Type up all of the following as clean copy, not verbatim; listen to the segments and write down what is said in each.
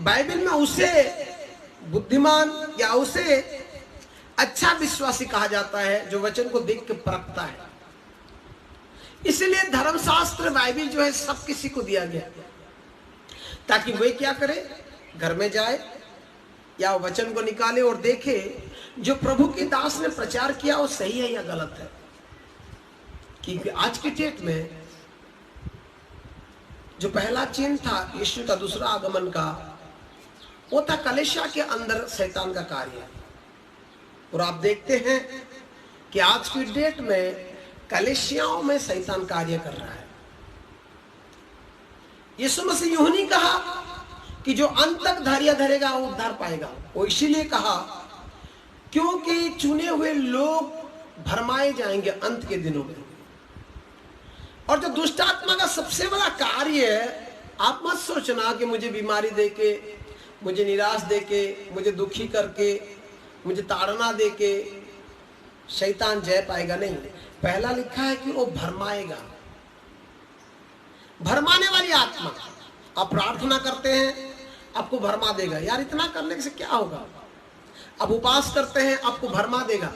Bible में उसे बुद्धिमान या उसे अच्छा विश्वासी कहा जाता है जो वचन को देख के परखता है। इसलिए धर्मशास्त्र बाइबल जो है सब किसी को दिया गया ताकि वे क्या करे, घर में जाए या वचन को निकाले और देखे जो प्रभु के दास ने प्रचार किया वो सही है या गलत है। क्योंकि आज की डेट में जो पहला चिन्ह था यीशु का दूसरा आगमन का, वो था कलीसिया के अंदर शैतान का कार्य। और आप देखते हैं कि आज की डेट में कलीसियाओं में शैतान कार्य कर रहा है। यीशु मसीह यूं नहीं कहा कि जो अंत तक धैर्य धरेगा वो उद्धार पाएगा। वो इसीलिए कहा क्योंकि चुने हुए लोग भरमाए जाएंगे अंत के दिनों में। और जो दुष्ट आत्मा का सबसे बड़ा कार्य है, आप मत सोचना कि मुझे बीमारी देके, मुझे निराश देके, मुझे दुखी करके, मुझे ताड़ना देके शैतान जय पाएगा। नहीं, पहला लिखा है कि वो भरमाएगा। भरमाने वाली आत्मा। आप प्रार्थना करते हैं आपको भरमा देगा। यार इतना करने से क्या होगा? आप उपवास करते हैं आपको भरमा देगा।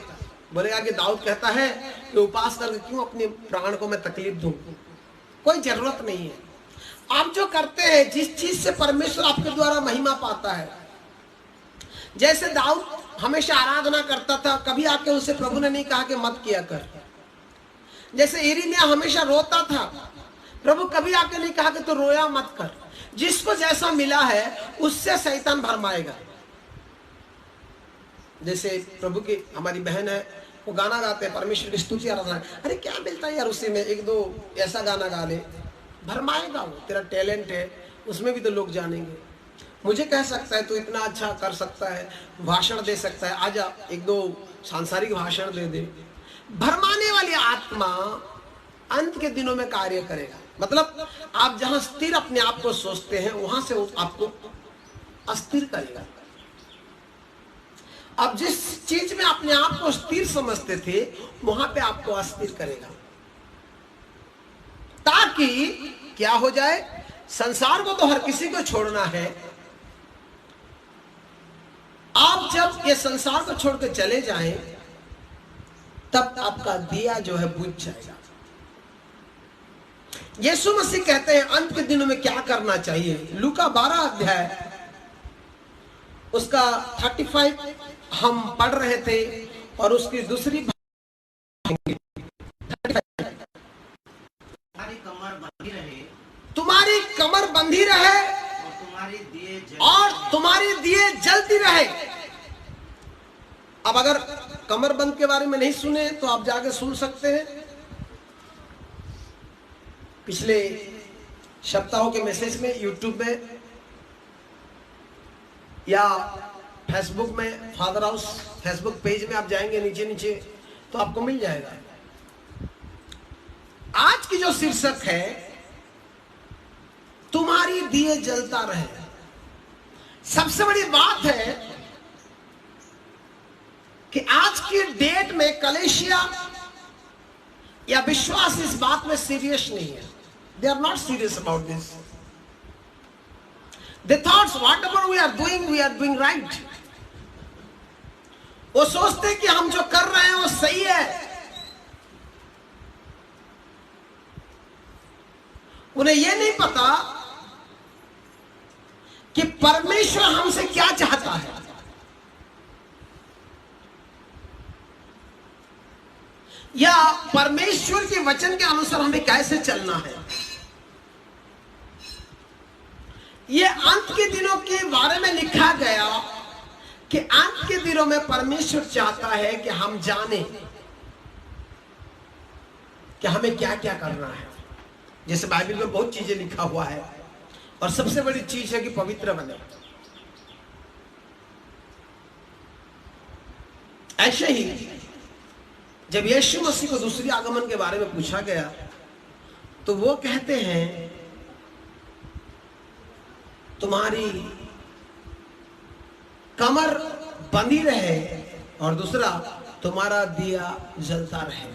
बोलेगा कि दाऊद कहता है कि उपवास करके क्यों अपने प्राण को मैं तकलीफ दूं? कोई जरूरत नहीं है। आप जो करते हैं, जिस चीज से परमेश्वर आपके द्वारा महिमा पाता है, जैसे दाऊद हमेशा आराधना करता था, कभी आके उसे प्रभु ने नहीं कहा कि मत किया कर। जैसे यिर्मयाह हमेशा रोता था, प्रभु कभी आके नहीं कहा कि तो रोया मत कर। जिसको जैसा मिला है उससे शैतान भरमाएगा। जैसे प्रभु की हमारी बहन है, वो गाना गाते हैं, परमेश्वर की स्तुति आराधना। अरे क्या मिलता है यार उसी में, एक दो ऐसा गाना गा ले, भरमाएगा वो। तेरा टैलेंट है उसमें भी तो लोग जानेंगे। मुझे कह सकता है तू इतना अच्छा कर सकता है, भाषण दे सकता है, आजा एक दो सांसारिक भाषण दे दे। भरमाने वाली आत्मा अंत के दिनों में कार्य करेगा। मतलब आप जहां स्थिर अपने आप को सोचते हैं वहां से आपको अस्थिर करेगा। अब जिस चीज में अपने आप को स्थिर समझते थे वहां पे आपको अस्थिर करेगा, ताकि क्या हो जाए, संसार को तो हर किसी को छोड़ना है। आप जब ये संसार को छोड़ के चले जाएं तब आपका दिया जो है बुझ जाएगा। यीशु मसीह कहते हैं अंत के दिनों में क्या करना चाहिए। लूका 12 अध्याय उसका 35 हम पढ़ रहे थे और उसकी दूसरी तुम्हारी कमर बंधी रहे और तुम्हारी दिए जलती रहे। अब अगर कमर बंद के बारे में नहीं सुने तो आप जाके सुन सकते हैं। पिछले सप्ताहों के मैसेज में यूट्यूब में या फेसबुक में, फादर हाउस फेसबुक पेज में आप जाएंगे नीचे नीचे तो आपको मिल जाएगा। आज की जो शीर्षक है तुम्हारी दिए जलता रहे। सबसे बड़ी बात है कि आज की डेट में कलीसिया या विश्वास इस बात में सीरियस नहीं है। They are not serious about this. They thoughts whatever we are doing right. वो सोचते हैं कि हम जो कर रहे हैं वो सही है। उन्हें यह नहीं पता कि परमेश्वर हमसे क्या चाहता है। या परमेश्वर के वचन के अनुसार हमें कैसे चलना है। यह अंत के दिनों के बारे में लिखा गया कि अंत के दिनों में परमेश्वर चाहता है कि हम जाने कि हमें क्या क्या करना है। जैसे बाइबल में बहुत चीजें लिखा हुआ है और सबसे बड़ी चीज है कि पवित्र बने। ऐसे ही जब यीशु मसीह को दूसरी आगमन के बारे में पूछा गया तो वो कहते हैं तुम्हारी कमर बंधी रहे और दूसरा तुम्हारा दिया जलता रहे।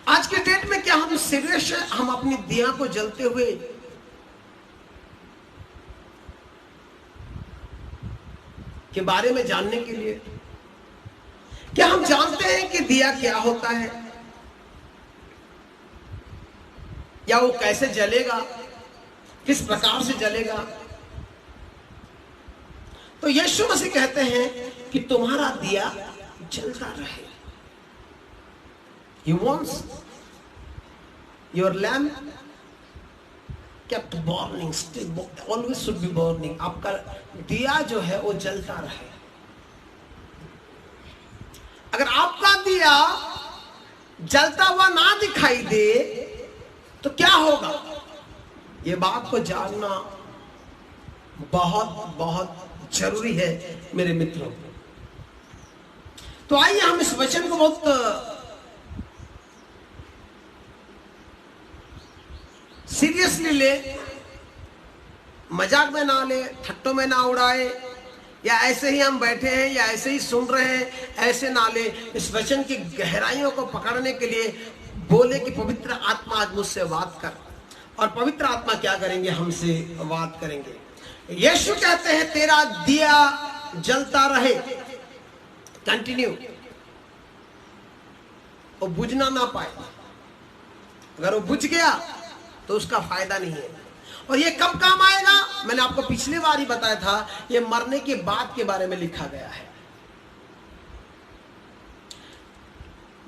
आज के डेट में क्या हम सीरियस है? हम अपनी दिया को जलते हुए के बारे में जानने के लिए। क्या हम जानते हैं कि दिया क्या होता है, या वो कैसे जलेगा, किस प्रकार से जलेगा? तो यीशु मसीह कहते हैं कि तुम्हारा दिया जलता रहे। He wants your lamp kept burning, still always should be burning. आपका दिया जो है वो जलता रहे। अगर आपका दिया जलता हुआ ना दिखाई दे तो क्या होगा? ये बात को जानना बहुत बहुत जरूरी है मेरे मित्रों। तो आइए हम इस वचन को बहुत सीरियसली ले, मजाक में ना ले, ठट्टों में ना उड़ाए, या ऐसे ही हम बैठे हैं या ऐसे ही सुन रहे हैं ऐसे ना ले। इस वचन की गहराइयों को पकड़ने के लिए बोले कि पवित्र आत्मा आज मुझसे बात कर, और पवित्र आत्मा क्या करेंगे? हमसे बात करेंगे। यीशु कहते हैं तेरा दिया जलता रहे, कंटिन्यू, वो बुझना ना पाए। अगर वो बुझ गया तो उसका फायदा नहीं है। और ये कब काम आएगा? मैंने आपको पिछली बार ही बताया था, ये मरने के बाद के बारे में लिखा गया है।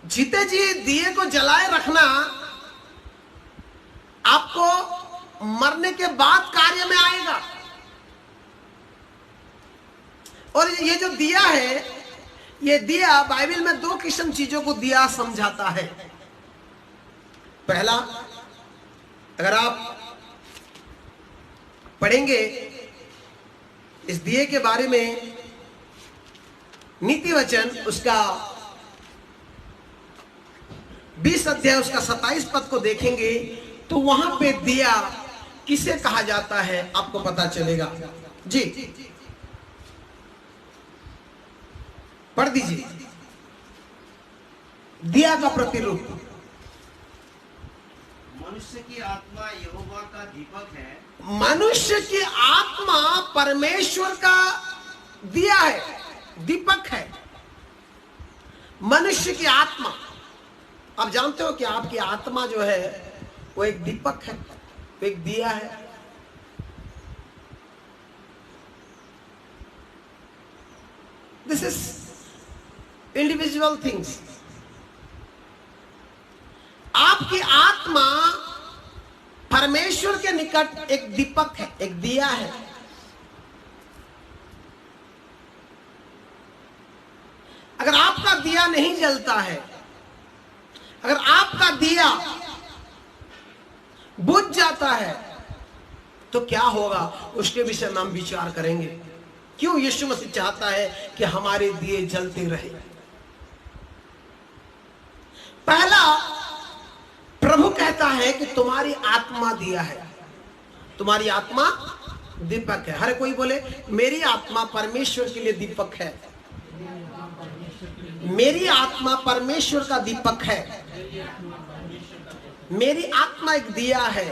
जीते जी दिए को जलाए रखना आपको मरने के बाद कार्य में आएगा। और ये जो दिया है, ये दिया बाइबल में दो किस्म चीजों को दिया समझाता है। पहला, अगर आप पढ़ेंगे इस दिए के बारे में नीति वचन उसका 20 अध्याय उसका 27 पद को देखेंगे तो वहां पे दिया किसे कहा जाता है आपको पता चलेगा। जी पढ़ दीजिए। दिया का प्रतिरूप। मनुष्य की आत्मा यहोवा का दीपक है। मनुष्य की आत्मा परमेश्वर का दिया है, दीपक है। मनुष्य की आत्मा, आप जानते हो कि आपकी आत्मा जो है वो एक दीपक है, वो एक दिया है। This is individual things. आपकी आत्मा परमेश्वर के निकट एक दीपक है, एक दिया है। अगर आपका दिया नहीं जलता है, अगर आपका दिया बुझ जाता है तो क्या होगा, उसके विषय में हम विचार करेंगे। क्यों यीशु मसीह चाहता है कि हमारे दिए जलते रहे? पहला, प्रभु कहता है कि तुम्हारी आत्मा दिया है, तुम्हारी आत्मा दीपक है। हर कोई बोले मेरी आत्मा परमेश्वर के लिए दीपक है, मेरी आत्मा परमेश्वर का दीपक है, मेरी आत्मा एक दिया है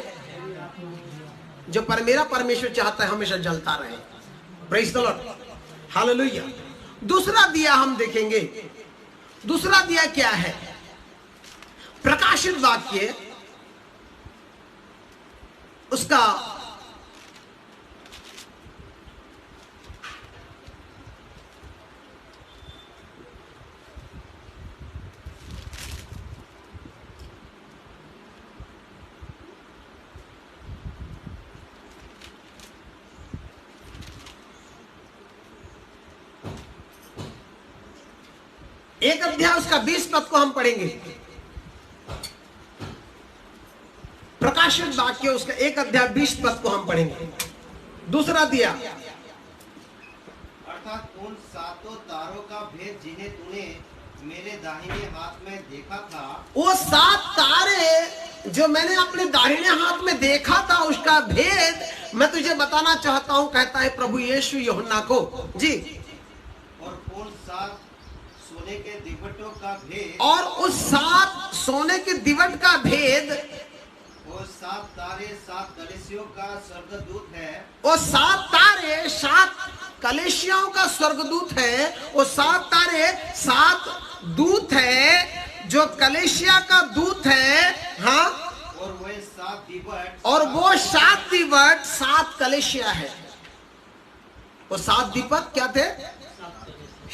जो मेरा परमेश्वर चाहता है हमेशा जलता रहे। Praise the Lord, hallelujah. दूसरा दिया हम देखेंगे। दूसरा दिया क्या है? प्रकाशित वाक्य उसका 1 अध्याय उसका 20 पद को हम पढ़ेंगे। प्रकाशित वाक्य उसका 1 अध्याय 20 पद को हम पढ़ेंगे। दूसरा दिया अर्थात उन सातों तारों का भेद जिन्हें तूने मेरे दाहिने हाथ में देखा था। वो 7 तारे जो मैंने अपने दाहिने हाथ में देखा था, उसका भेद मैं तुझे बताना चाहता हूं, कहता है प्रभु यीशु यूहन्ना को। जी। और उन 7 सोने के दिवटों का भेद, और उस 7 सोने के दिवट का भेद, वो 7 तारे 7 कलीसियों का स्वर्गदूत है। वो 7 तारे 7 कलीसियाओं का स्वर्गदूत है, वो 7 तारे 7 दूत है, जो कलीसिया का दूत है। हाँ, और वो 7 दीवट, और वो 7 दीवट 7 कलीसिया है। वो 7 दीपक क्या थे?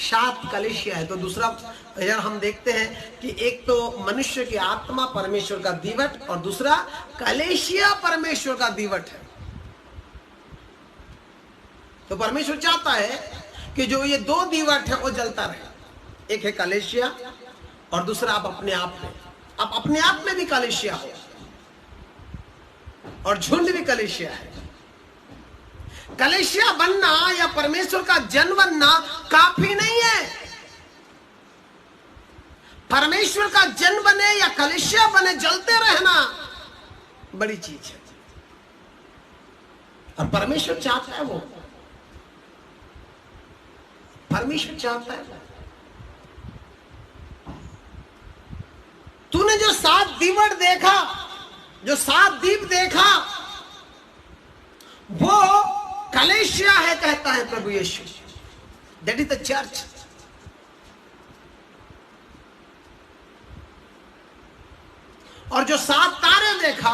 7 कलीसिया है। तो दूसरा यार हम देखते हैं कि एक तो मनुष्य की आत्मा परमेश्वर का दीवट, और दूसरा कलीसिया परमेश्वर का दीवट है। तो परमेश्वर चाहता है कि जो ये 2 दीवट है वो जलता रहे। एक है कलीसिया, और दूसरा आप अपने आप में, आप अपने आप में भी कलीसिया हो, और झुंड भी कलीसिया है। कलीसिया बनना या परमेश्वर का जन बनना काफी नहीं है। परमेश्वर का जन बने या कलीसिया बने, जलते रहना बड़ी चीज है। और परमेश्वर चाहता है वो, परमेश्वर चाहता है। तूने जो 7 दीवट देखा, जो 7 दीप देखा, वो कलीसिया है, कहता है प्रभु यीशु। That is the church. और जो 7 तारे देखा,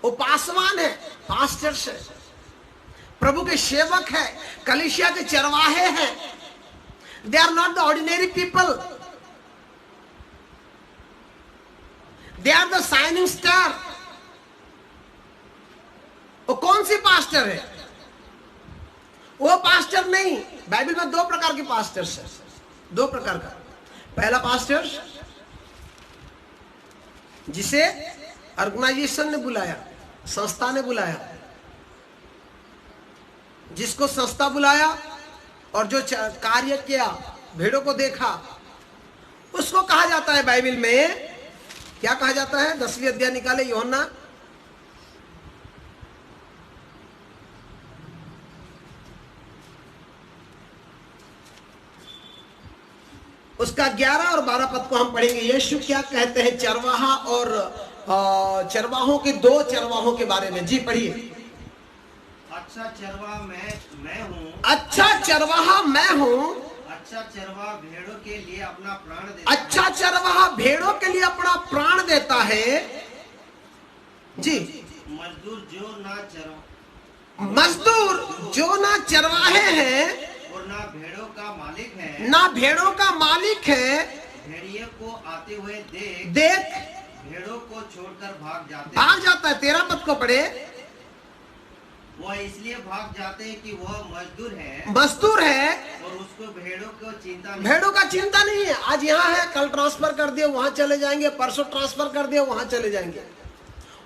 वो पासवान है, पास्टर्स है, प्रभु के सेवक है, कलीसिया के चरवाहे हैं। They are not the ordinary people, they are the shining star. वो कौन सी पास्टर है? वो पास्टर नहीं। बाइबल में 2 प्रकार के पास्टर्स है, 2 प्रकार का। पहला पास्टर जिसे ऑर्गेनाइजेशन ने बुलाया, संस्था ने बुलाया, जिसको संस्था बुलाया और जो कार्य किया, भेड़ों को देखा, उसको कहा जाता है बाइबल में, क्या कहा जाता है? 10वीं अध्याय निकाले यूहन्ना, उसका 11 और 12 पद को हम पढ़ेंगे। यीशु क्या कहते हैं चरवाहा और चरवाहों के 2 चरवाहों के बारे में। जी पढ़िए। अच्छा चरवाहा मैं हूँ, अच्छा चरवाहा मैं हूँ, अच्छा चरवाहा भेड़ों के लिए अपना प्राण देता है। अच्छा चरवाहा भेड़ों के लिए अपना प्राण देता है। जी। मजदूर जो ना चरवाहे हैं और ना भेड़ों का मालिक है, ना भेड़ों का मालिक है, भेड़िए को आते हुए देख भेड़ों को छोड़कर भाग जाता है। 13 पद को पढ़े। वह इसलिए भाग जाते हैं कि वह मजदूर है और उसको भेड़ों का चिंता नहीं है। आज यहाँ है, कल ट्रांसफर कर दिए वहां चले जाएंगे, परसों ट्रांसफर कर दिए वहां चले जाएंगे।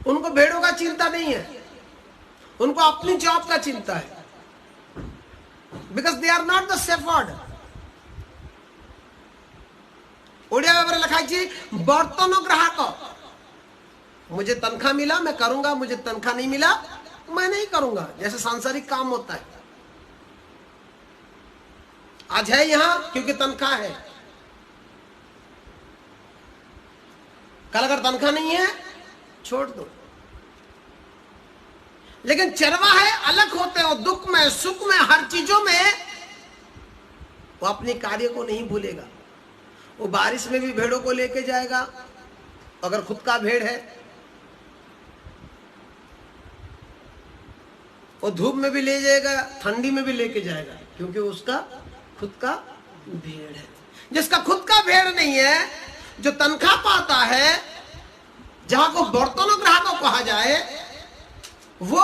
उनको भेड़ों का चिंता नहीं है, उनको अपनी जॉब का चिंता है। Because they are not the shepherd. Odia भाषा लिखा है बर्तनों ग्राहक, मुझे तनख्वाह मिला मैं करूंगा, मुझे तनख्वाह नहीं मिला मैं नहीं करूंगा, जैसे सांसारिक काम होता है। आज है यहां क्योंकि तनख्वाह है, कल अगर तनख्वाह नहीं है छोड़ दो। लेकिन चरवाहे अलग होते हैं, दुख में सुख में हर चीजों में वो अपने कार्य को नहीं भूलेगा। वो बारिश में भी भेड़ों को लेके जाएगा, अगर खुद का भेड़ है। वो धूप में भी ले जाएगा, ठंडी में भी लेके जाएगा, क्योंकि उसका खुद का भेड़ है। जिसका खुद का भेड़ नहीं है, जो तनख्वाह पाता है, जहां को बर्तनों ग्राहकों कहा जाए, वो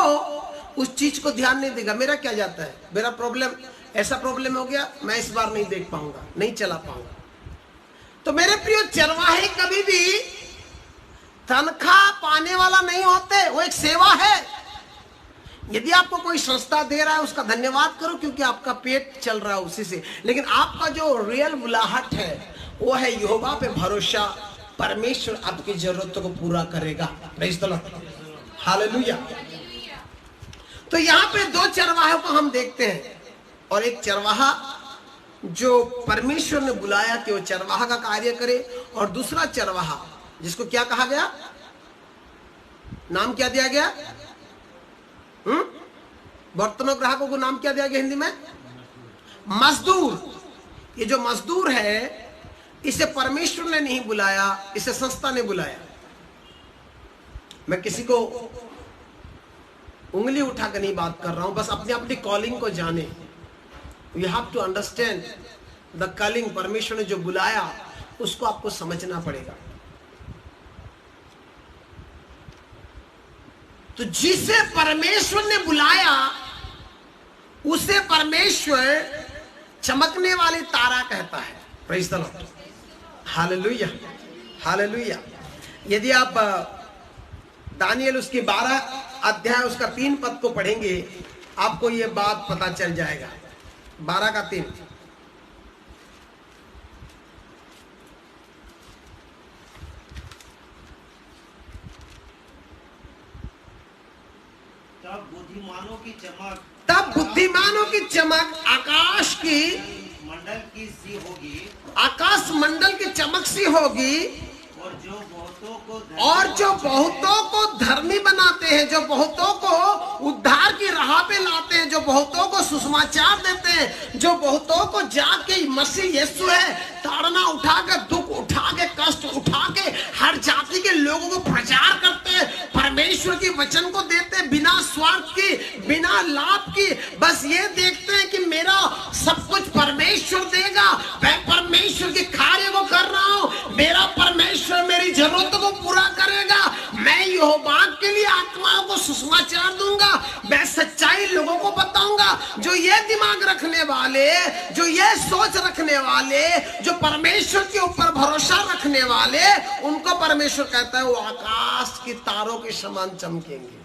उस चीज को ध्यान नहीं देगा। मेरा क्या जाता है, मेरा प्रॉब्लम ऐसा प्रॉब्लम हो गया, मैं इस बार नहीं देख पाऊंगा, नहीं चला पाऊंगा। तो मेरे प्रिय चरवाहे कभी भी तनख्वाह पाने वाला नहीं होते, वो एक सेवा है। यदि आपको कोई संस्था दे रहा है उसका धन्यवाद करो, क्योंकि आपका पेट चल रहा है उसी से। लेकिन आपका जो रियल बुलाहट है वो है यहोवा पे भरोसा, परमेश्वर आपकी जरूरतों को पूरा करेगा। Praise the Lord, hallelujah. तो यहाँ पे 2 चरवाहों को हम देखते हैं, और एक चरवाहा जो परमेश्वर ने बुलाया कि वो चरवाहा का कार्य करे, और दूसरा चरवाहा जिसको क्या कहा गया, नाम क्या दिया गया? बर्तनों ग्राहकों को नाम क्या दिया गया हिंदी में? मजदूर, ये जो मजदूर है इसे परमेश्वर ने नहीं बुलाया, इसे संस्था ने बुलाया। मैं किसी को उंगली उठा कर नहीं बात कर रहा हूं, बस अपनी अपनी कॉलिंग को जाने। You have to understand the calling. परमेश्वर ने जो बुलाया उसको आपको समझना पड़ेगा। तो जिसे परमेश्वर ने बुलाया उसे परमेश्वर चमकने वाले तारा कहता है। Praise the Lord, hallelujah, hallelujah. यदि आप दानियल उसकी 12 अध्याय उसका 3 पद को पढ़ेंगे आपको ये बात पता चल जाएगा। 12 का 3। तब बुद्धिमानों की चमक आकाश की मंडल की सी होगी, आकाश मंडल की चमक सी होगी, और जो बहुतों को धर्मी बनाते हैं, जो बहुतों को उद्धार की राह पे लाते हैं, जो बहुतों को सुसमाचार देते हैं, जो बहुतों को जाके मसीह यीशु है ताड़ना उठा के, दुख उठा के, कष्ट उठा के हर जाति के लोगों को प्रचार करते हैं, परमेश्वर की वचन को देते हैं बिना स्वार्थ की, बिना लाभ की। बस ये देखते हैं कि मेरा सब कुछ परमेश्वर देगा, मैं परमेश्वर के कार्य को कर रहा हूं, मेरा परमेश्वर मेरी जरूरतों को पूरा करेगा, मैं यहोवा के लिए आत्माओं को सुसमाचार दूंगा, मैं सच्चाई लोगों को बताऊंगा। जो ये दिमाग रखने वाले, जो ये सोच रखने वाले, जो परमेश्वर के ऊपर भरोसा रखने वाले, उनको परमेश्वर कहता है वो आकाश की तारों के समान चमकेंगे।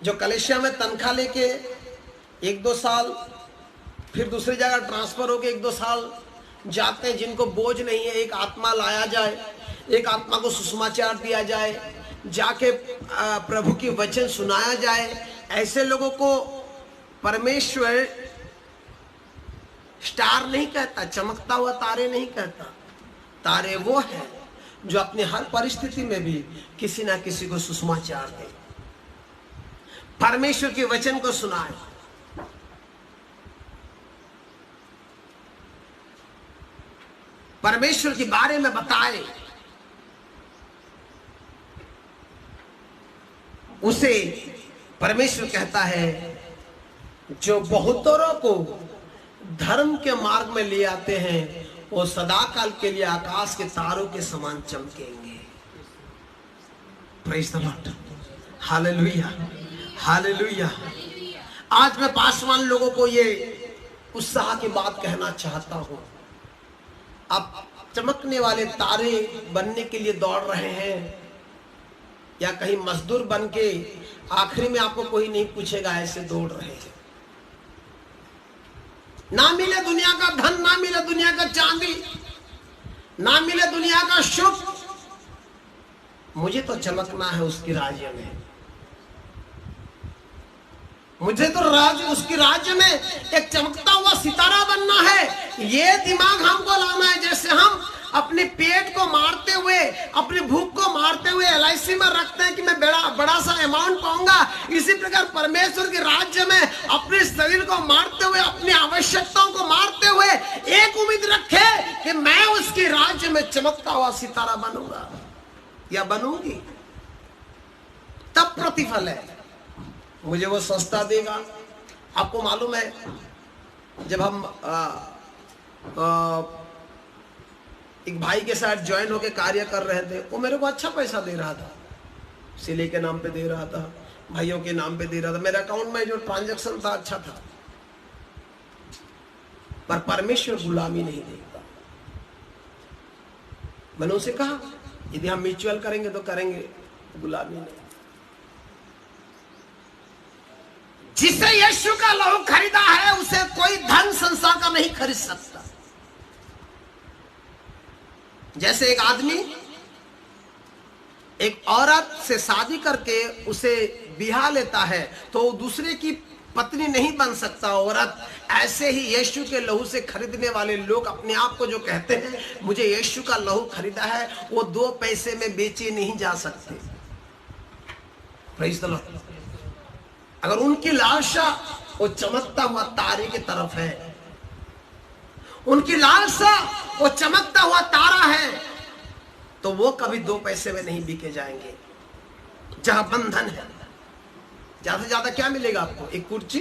जो कलेशिया में तनख्वाह लेके 1-2 साल फिर दूसरी जगह ट्रांसफर होके 1-2 साल जाते हैं, जिनको बोझ नहीं है, एक आत्मा लाया जाए, एक आत्मा को सुसमाचार दिया जाए, जाके प्रभु की वचन सुनाया जाए, ऐसे लोगों को परमेश्वर स्टार नहीं कहता, चमकता हुआ तारे नहीं कहता। तारे वो है जो अपनी हर परिस्थिति में भी किसी ना किसी को सुसमाचार दे, परमेश्वर के वचन को सुनाए। परमेश्वर के बारे में बताए, उसे परमेश्वर कहता है जो बहुतों को धर्म के मार्ग में ले आते हैं वो सदाकाल के लिए आकाश के तारों के समान चमकेंगे। Praise the Lord, hallelujah, hallelujah. आज मैं पासवान लोगों को ये उत्साह की बात कहना चाहता हूं। आप चमकने वाले तारे बनने के लिए दौड़ रहे हैं या कहीं मजदूर बन के आखिरी में आपको कोई नहीं पूछेगा, ऐसे दौड़ रहे हैं। ना मिले दुनिया का धन, ना मिले दुनिया का चांदी, ना मिले दुनिया का सुख, मुझे तो चमकना है उसकी राज्य में, मुझे तो उसकी राज्य में एक चमकता हुआ सितारा बनना है। ये दिमाग हमको लाना है। जैसे हम अपने पेट को मारते हुए, अपनी भूख को मारते हुए LIC में रखते हैं कि मैं बड़ा सा अमाउंट पाऊंगा, इसी प्रकार परमेश्वर के राज्य में अपने शरीर को मारते हुए, अपनी आवश्यकताओं को मारते हुए एक उम्मीद रखे कि मैं उसके राज्य में चमकता हुआ सितारा बनूंगा या बनूंगी, तब प्रतिफल है, मुझे वो संस्था देगा। आपको मालूम है जब हम एक भाई के साथ ज्वाइन होकर कार्य कर रहे थे, वो मेरे को अच्छा पैसा दे रहा था, सिले के नाम पे दे रहा था, भाइयों के नाम पे दे रहा था, मेरे अकाउंट में जो ट्रांजैक्शन था अच्छा था, पर परमेश्वर गुलामी नहीं देखता। मैंने उसे कहा यदि हम म्यूचुअल करेंगे तो करेंगे, गुलामी नहीं। जिसे यीशु का लहू खरीदा है उसे कोई धन संसार का नहीं खरीद सकता। जैसे एक आदमी एक औरत से शादी करके उसे बिहा लेता है तो वो दूसरे की पत्नी नहीं बन सकता औरत, ऐसे ही यीशु के लहू से खरीदने वाले लोग अपने आप को जो कहते हैं मुझे यीशु का लहू खरीदा है, वो 2 पैसे में बेचे नहीं जा सकते। प्रेज़ द लॉर्ड, अगर उनकी लालसा वो चमकता हुआ तारे की तरफ है, उनकी लालसा वो चमकता हुआ तारा है, तो वो कभी 2 पैसे में नहीं बिके जाएंगे। जहां बंधन है, ज्यादा से ज्यादा क्या मिलेगा आपको? एक कुर्सी,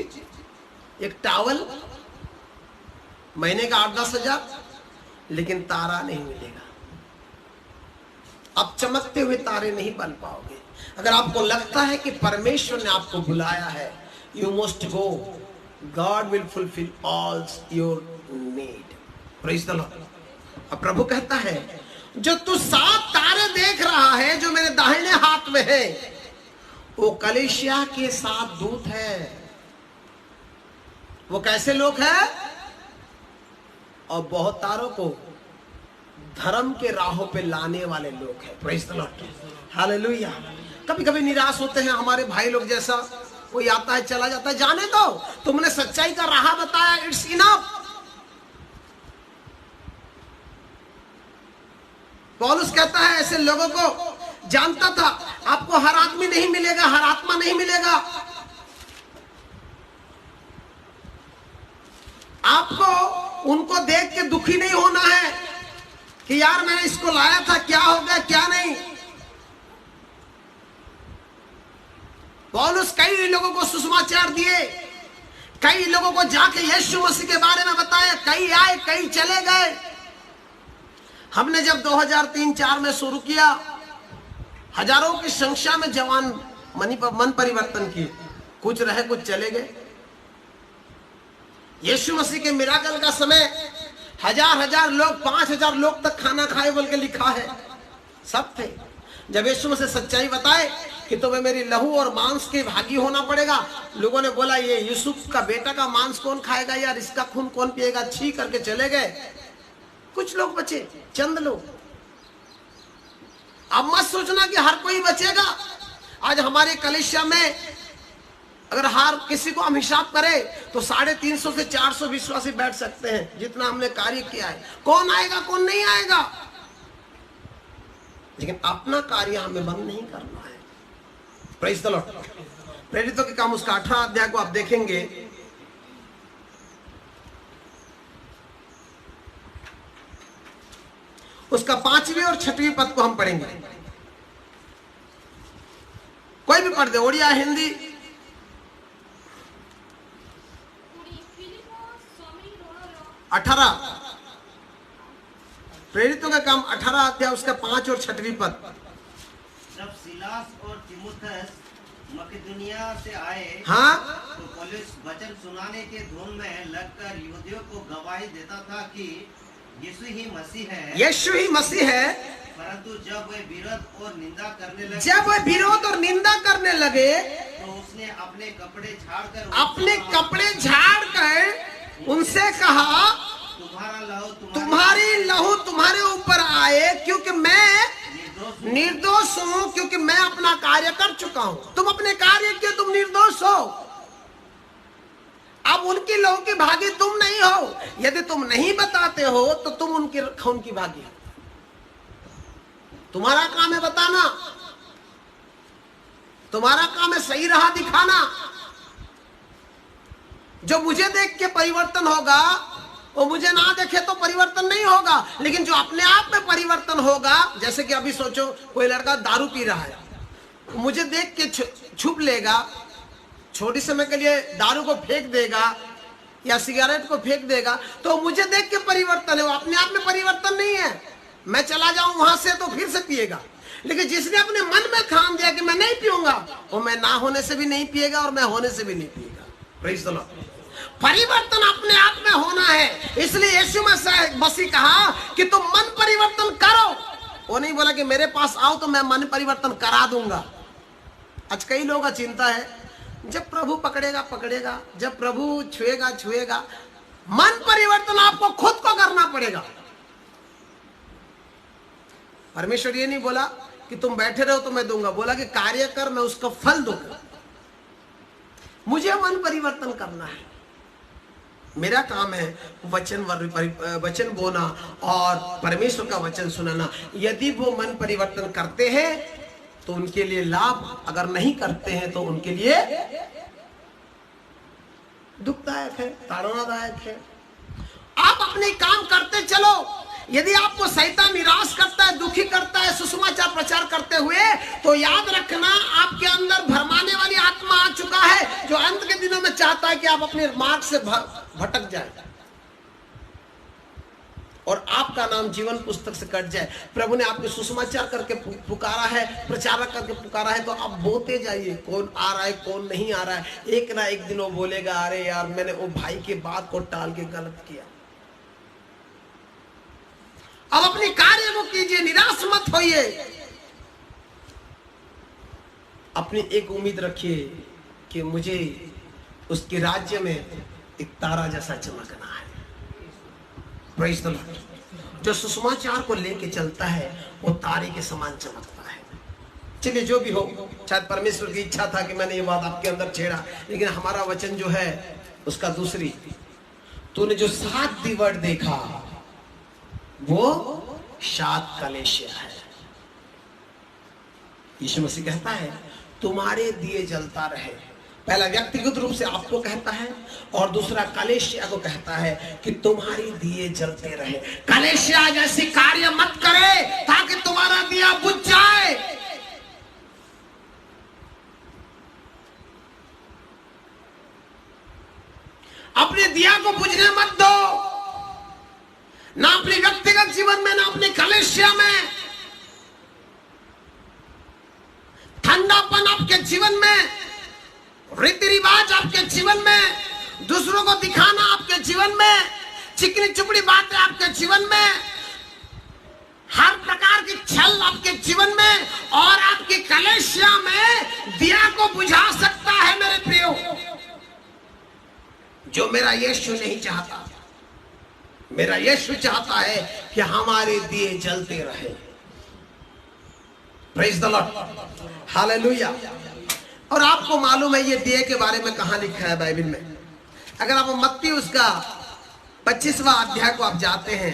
एक टावल, महीने का 8-10 हजार, लेकिन तारा नहीं मिलेगा। आप चमकते हुए तारे नहीं बन पाओगे। अगर आपको लगता है कि परमेश्वर ने आपको बुलाया है, you must go, God will fulfil all your need. Praise the Lord. अब प्रभु कहता है, जो तू 7 तारे देख रहा है जो मेरे दाहिने हाथ में है, वो कलीसिया के 7 दूत है। वो कैसे लोग हैं? और बहुत तारों को धर्म के राहों पे लाने वाले लोग हैं। Praise the Lord, hallelujah. कभी कभी निराश होते हैं हमारे भाई लोग, जैसा कोई आता है चला जाता है, जाने दो, तुमने सच्चाई का राह बताया, इट्स इनफ। पौलुस कहता है ऐसे लोगों को जानता था। आपको हर आदमी नहीं मिलेगा, हर आत्मा नहीं मिलेगा। आपको उनको देख के दुखी नहीं होना है कि यार मैंने इसको लाया था, क्या हो गया क्या नहीं। पौलुस कई लोगों को सुसमाचार दिए, कई लोगों को जाके यीशु मसीह के बारे में बताया, कई आए कई चले गए। हमने जब 2003-4 में शुरू किया, हजारों की संख्या में जवान मन परिवर्तन किए, कुछ रहे कुछ चले गए। यीशु मसीह के मिराकल का समय हजार लोग, 5000 लोग तक खाना खाए बोल के लिखा है, सब थे। जब यीशु मसीह सच्चाई बताए कि तुम्हें मेरी लहू और मांस के भागी होना पड़ेगा, लोगों ने बोला ये यूसुफ का बेटा का मांस कौन खाएगा यार, इसका खून कौन पिएगा, छी करके चले गए। कुछ लोग बचे, चंद लोग। अब मत सोचना कि हर कोई बचेगा। आज हमारे कलीसिया में अगर हर किसी को हम हिसाब करें तो 350 से 400 विश्वासी बैठ सकते हैं, जितना हमने कार्य किया है। कौन आएगा कौन नहीं आएगा, लेकिन अपना कार्य हमें बंद नहीं करना है। Praise the Lord. प्रेरितों के काम उसका 18 अध्याय को आप देखेंगे, उसका 5वीं और 6वीं पद को हम पढ़ेंगे। कोई भी पढ़ दे, ओडिया हिंदी। 18 प्रेरितों का काम 18 अध्याय उसका 5 और 6वीं पद। जब सिलास और तीमुथियुस मकेदोनिया से आए, हाँ, तो पौलुस वचन सुनाने के धुन में लगकर यहूदियों को गवाही देता था कि यीशु ही मसीह है, यीशु ही मसीह है। परंतु जब वे विरोध और निंदा करने लगे, तो उसने अपने कपड़े झाड़कर उनसे कहा, तुम्हारी लहू तुम्हारे ऊपर आए, क्योंकि मैं निर्दोष हूँ, क्योंकि मैं अपना कार्य कर चुका हूँ। तुम अपने कार्य के तुम निर्दोष हो। अब उनकी लहू की भागी तुम नहीं हो। यदि तुम नहीं बताते हो तो तुम उनकी खून की भागी हो। तुम्हारा काम है बताना, तुम्हारा काम है सही राह दिखाना। जो मुझे देख के परिवर्तन होगा, वो मुझे ना देखे तो परिवर्तन नहीं होगा। लेकिन जो अपने आप में परिवर्तन होगा, जैसे कि अभी सोचो कोई लड़का दारू पी रहा है, मुझे देख के छुप लेगा, छोटी समय के लिए दारू को फेंक देगा या सिगरेट को फेंक देगा, तो मुझे देख के परिवर्तन है, वो अपने आप में परिवर्तन नहीं है। मैं चला जाऊं वहां से तो फिर से पिएगा। लेकिन जिसने अपने मन में ठान दिया कि मैं नहीं पीऊंगा, वो मैं ना होने से भी नहीं पिएगा और मैं होने से भी नहीं पिएगा। Praise the Lord. परिवर्तन अपने आप में होना है। इसलिए यीशु मसीह कहा कि तुम मन परिवर्तन करो। वो नहीं बोला कि मेरे पास आओ तो मैं मन परिवर्तन करा दूंगा। आज कई लोगों का चिंता है, जब प्रभु पकड़ेगा पकड़ेगा, जब प्रभु छुएगा छुएगा। मन परिवर्तन आपको खुद को करना पड़ेगा। परमेश्वर ये नहीं बोला कि तुम बैठे रहो तो मैं दूंगा, बोला कि कार्य कर, मैं उसका फल दूंगा। मुझे मन परिवर्तन करना है। मेरा काम है वचन बोना और परमेश्वर का वचन सुनाना। यदि वो मन परिवर्तन करते हैं तो उनके लिए लाभ, अगर नहीं करते हैं तो उनके लिए दुखदायक है, ताड़नादायक है। आप अपने काम करते चलो। यदि आपको शैतान निराश करता है, दुखी करता है सुसमाचार प्रचार करते हुए, तो याद रखना आपके अंदर भरमाने वाली आत्मा आ चुका है, जो अंत के दिनों में चाहता है कि आप अपने मार्ग से भटक जाए और आपका नाम जीवन पुस्तक से कट जाए। प्रभु ने आपके सुसमाचार करके पुकारा है, प्रचारक करके पुकारा है, तो आप बोलते जाइए। कौन आ रहा है, कौन नहीं आ रहा है, एक ना एक दिन वो बोलेगा, अरे यार मैंने वो भाई के बात को टाल के गलत किया। अब अपने कार्य को कीजिए, निराश मत होइए। अपनी एक उम्मीद रखिए कि मुझे उसके राज्य में एक तारा जैसा चमकना है। Praise the Lord. जो सुसमाचार को लेके चलता है वो तारे के समान चमकता है। चलिए जो भी हो, शायद परमेश्वर की इच्छा था कि मैंने ये बात आपके अंदर छेड़ा, लेकिन हमारा वचन जो है उसका दूसरी, तूने जो 7 दीवट देखा वो 7 कलेशिया है। यीशु मसीह कहता है तुम्हारे दिए जलता रहे। पहला व्यक्तिगत रूप से आपको कहता है, और दूसरा कलेशिया को कहता है कि तुम्हारी दिए जलते रहे। कलेशिया जैसी कार्य मत करे ताकि तुम्हारा दिया बुझ जाए। अपने दिया को बुझने मत दो, ना अपने व्यक्तिगत जीवन में, ना अपने कलेशिया में। ठंडापन आपके जीवन में, रीति रिवाज आपके जीवन में, दूसरों को दिखाना आपके जीवन में, चिकनी चुपड़ी बातें आपके जीवन में, हर प्रकार की छल आपके जीवन में और आपकी कलेशिया में दिया को बुझा सकता है। मेरे प्रियो, जो मेरा यीशु नहीं चाहता, मेरा यीशु चाहता है कि हमारे दिए जलते रहे। Praise the Lord, hallelujah. और आपको मालूम है ये दिए के बारे में कहां लिखा है बाइबल में? अगर आप मत्ती उसका 25वां अध्याय को आप जाते हैं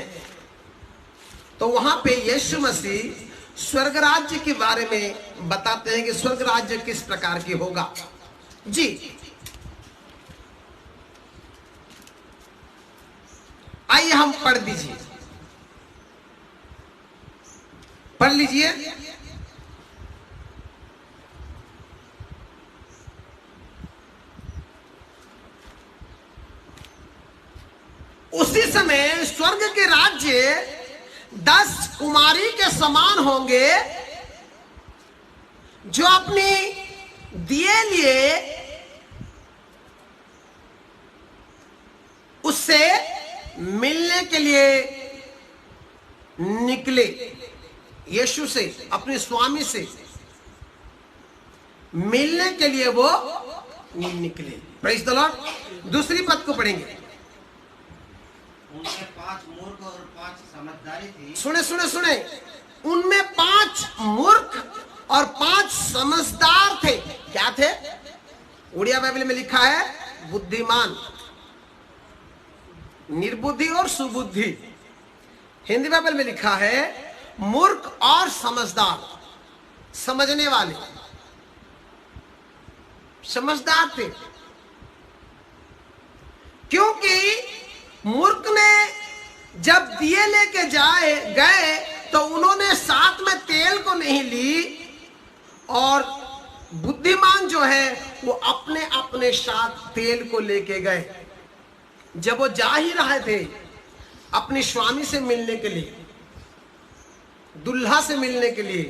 तो वहां पे यीशु मसीह स्वर्ग राज्य के बारे में बताते हैं कि स्वर्ग राज्य किस प्रकार की होगा। जी, आइए हम पढ़ दीजिए, पढ़ लीजिए। उसी समय स्वर्ग के राज्य 10 कुमारी के समान होंगे जो अपनी दिए लिए उससे मिलने के लिए निकले। यीशु से, अपने स्वामी से मिलने के लिए वो निकले। Praise the Lord. दूसरी पद को पढ़ेंगे। उनमें 5 मूर्ख और 5 समझदारी थी। सुने सुने सुने, उनमें 5 मूर्ख और 5 समझदार थे। क्या थे? उड़िया बाइबल में लिखा है बुद्धिमान, निर्बुद्धि और सुबुद्धि। हिंदी बाइबल में लिखा है मूर्ख और समझदार, समझने वाले, समझदार थे। क्योंकि मूर्ख ने जब दिए लेके गए तो उन्होंने साथ में तेल को नहीं ली, और बुद्धिमान जो है वो अपने अपने साथ तेल को लेके गए। जब वो जा ही रहे थे अपने स्वामी से मिलने के लिए, दुल्हा से मिलने के लिए,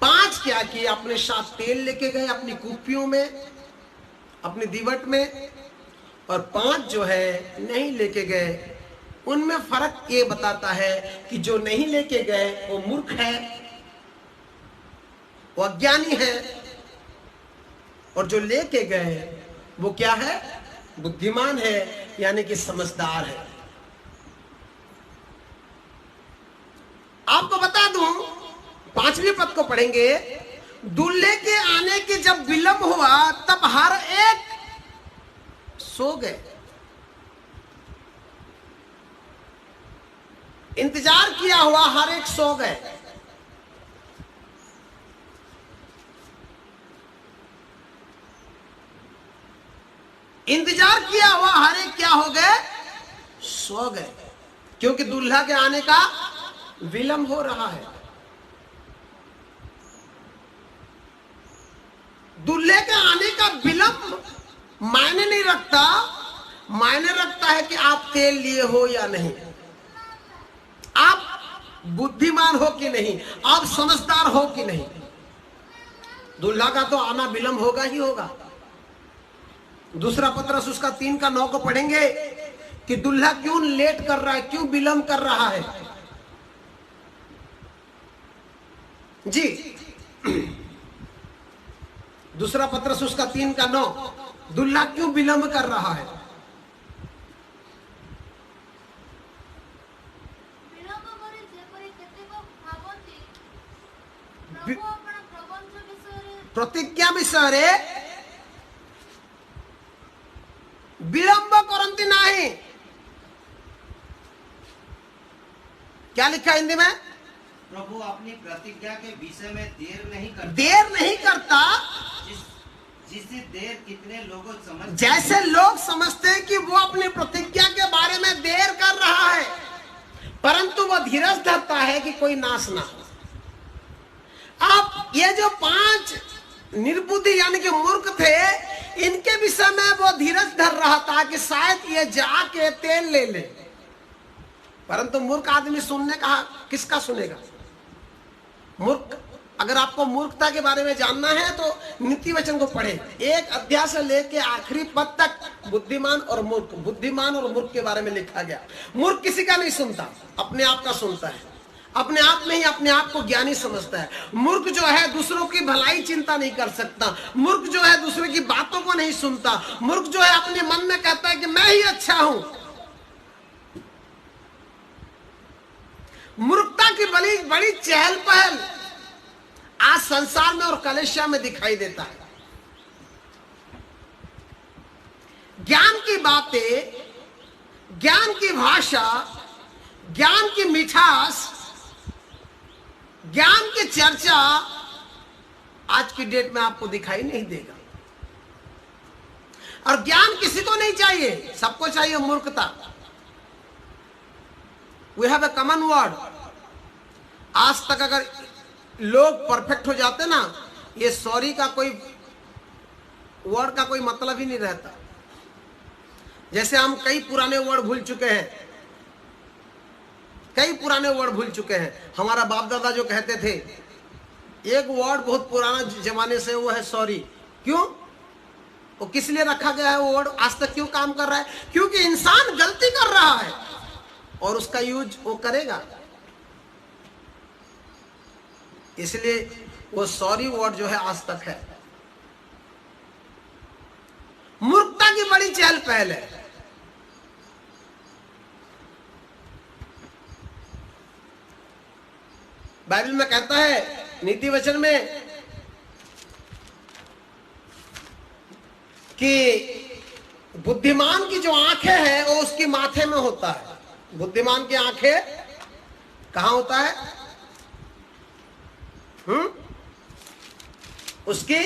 5 क्या किए? अपने साथ तेल लेके गए अपनी कुप्पियों में, अपनी दीवट में, और 5 जो है नहीं लेके गए। उनमें फर्क ये बताता है कि जो नहीं लेके गए वो मूर्ख है, वो अज्ञानी है, और जो लेके गए वो क्या है? बुद्धिमान है, यानी कि समझदार है। आपको बता दूं, 5वीं पद को पढ़ेंगे। दूल्हे के आने की जब विलंब हुआ तब हर एक सो गए। इंतजार किया हुआ हर एक सो गए। इंतजार किया हुआ हर एक क्या हो गए, सो गए, क्योंकि दूल्हा के आने का विलंब हो रहा है। दूल्हे के आने का विलंब मायने नहीं रखता, मायने रखता है कि आप तेल लिए हो या नहीं, आप बुद्धिमान हो कि नहीं, आप समझदार हो कि नहीं। दूल्हा का तो आना विलंब होगा ही होगा। दूसरा पत्रस उसका 3:9 को पढ़ेंगे कि दूल्हा क्यों लेट कर रहा है, क्यों विलंब कर रहा है। जी, दूसरा पत्रस उसका 3:9, दूल्हा क्यों विलंब कर रहा है। प्रतिज्ञा विषय विलंब करती नहीं। क्या लिखा है हिंदी में? प्रभु अपनी प्रतिज्ञा के विषय में देर नहीं करता। जिससे देर कितने लोग समझ, जैसे लोग समझते हैं कि वो अपनी प्रतिज्ञा के बारे में देर कर रहा है, परंतु वो धीरज धरता है कि कोई नाश ना हो। अब ये जो 5 निर्बुद्धि यानी कि मूर्ख थे, इनके विषय में वो धीरज धर रहा था कि शायद ये जाके तेल ले ले, परंतु मूर्ख आदमी सुनने का किसका सुनेगा। मूर्ख, अगर आपको मूर्खता के बारे में जानना है तो नीति वचन को पढ़े। 1 अध्याय से लेके आखिरी पद तक बुद्धिमान और मूर्ख के बारे में लिखा गया। मूर्ख किसी का नहीं सुनता, अपने आप का सुनता है, अपने आप में ही अपने आप को ज्ञानी समझता है। मूर्ख जो है दूसरों की भलाई चिंता नहीं कर सकता। मूर्ख जो है दूसरे की बातों को नहीं सुनता। मूर्ख जो है अपने मन में कहता है कि मैं ही अच्छा हूं। मूर्खता की बड़ी चहल पहल आज संसार में और कलेशिया में दिखाई देता है। ज्ञान की बातें, ज्ञान की भाषा, ज्ञान की मिठास, ज्ञान की चर्चा आज की डेट में आपको दिखाई नहीं देगा। और ज्ञान किसी को नहीं चाहिए, सबको चाहिए मूर्खता। We have a common word. आज तक अगर लोग परफेक्ट हो जाते ना, ये सॉरी का कोई वर्ड का कोई मतलब ही नहीं रहता। जैसे हम कई पुराने वर्ड भूल चुके हैं, कई पुराने वर्ड भूल चुके हैं। हमारा बाप दादा जो कहते थे, एक वर्ड बहुत पुराना जमाने से, वो है सॉरी। क्यों? वो किस लिए रखा गया है वो वर्ड? आज तक क्यों काम कर रहा है? क्योंकि इंसान गलती कर रहा है और उसका यूज वो करेगा, इसलिए वो सॉरी वर्ड जो है आज तक है। मूर्खता की बड़ी चहल पहल है। बाइबल में कहता है, नीति वचन में, कि बुद्धिमान की जो आंखें हैं वो उसकी माथे में होता है। बुद्धिमान की आंखें कहां होता है? उसके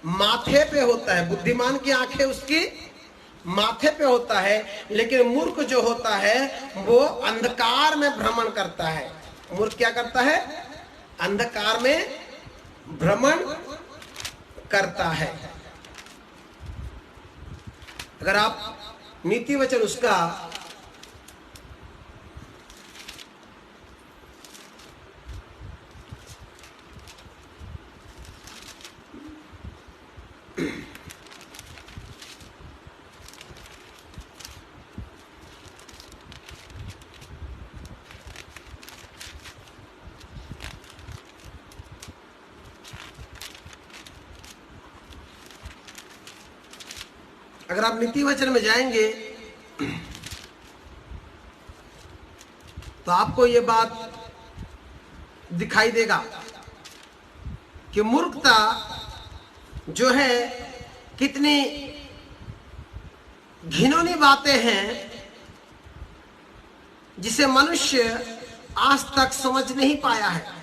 माथे पे होता है। बुद्धिमान की आंखें उसकी माथे पे होता है, लेकिन मूर्ख जो होता है वो अंधकार में भ्रमण करता है। मूर्ख क्या करता है? अंधकार में भ्रमण करता है। अगर आप नीति वचन उसका अगर आप नीति वचन में जाएंगे तो आपको ये बात दिखाई देगा कि मूर्खता जो है कितनी घिनौनी बातें हैं, जिसे मनुष्य आज तक समझ नहीं पाया है।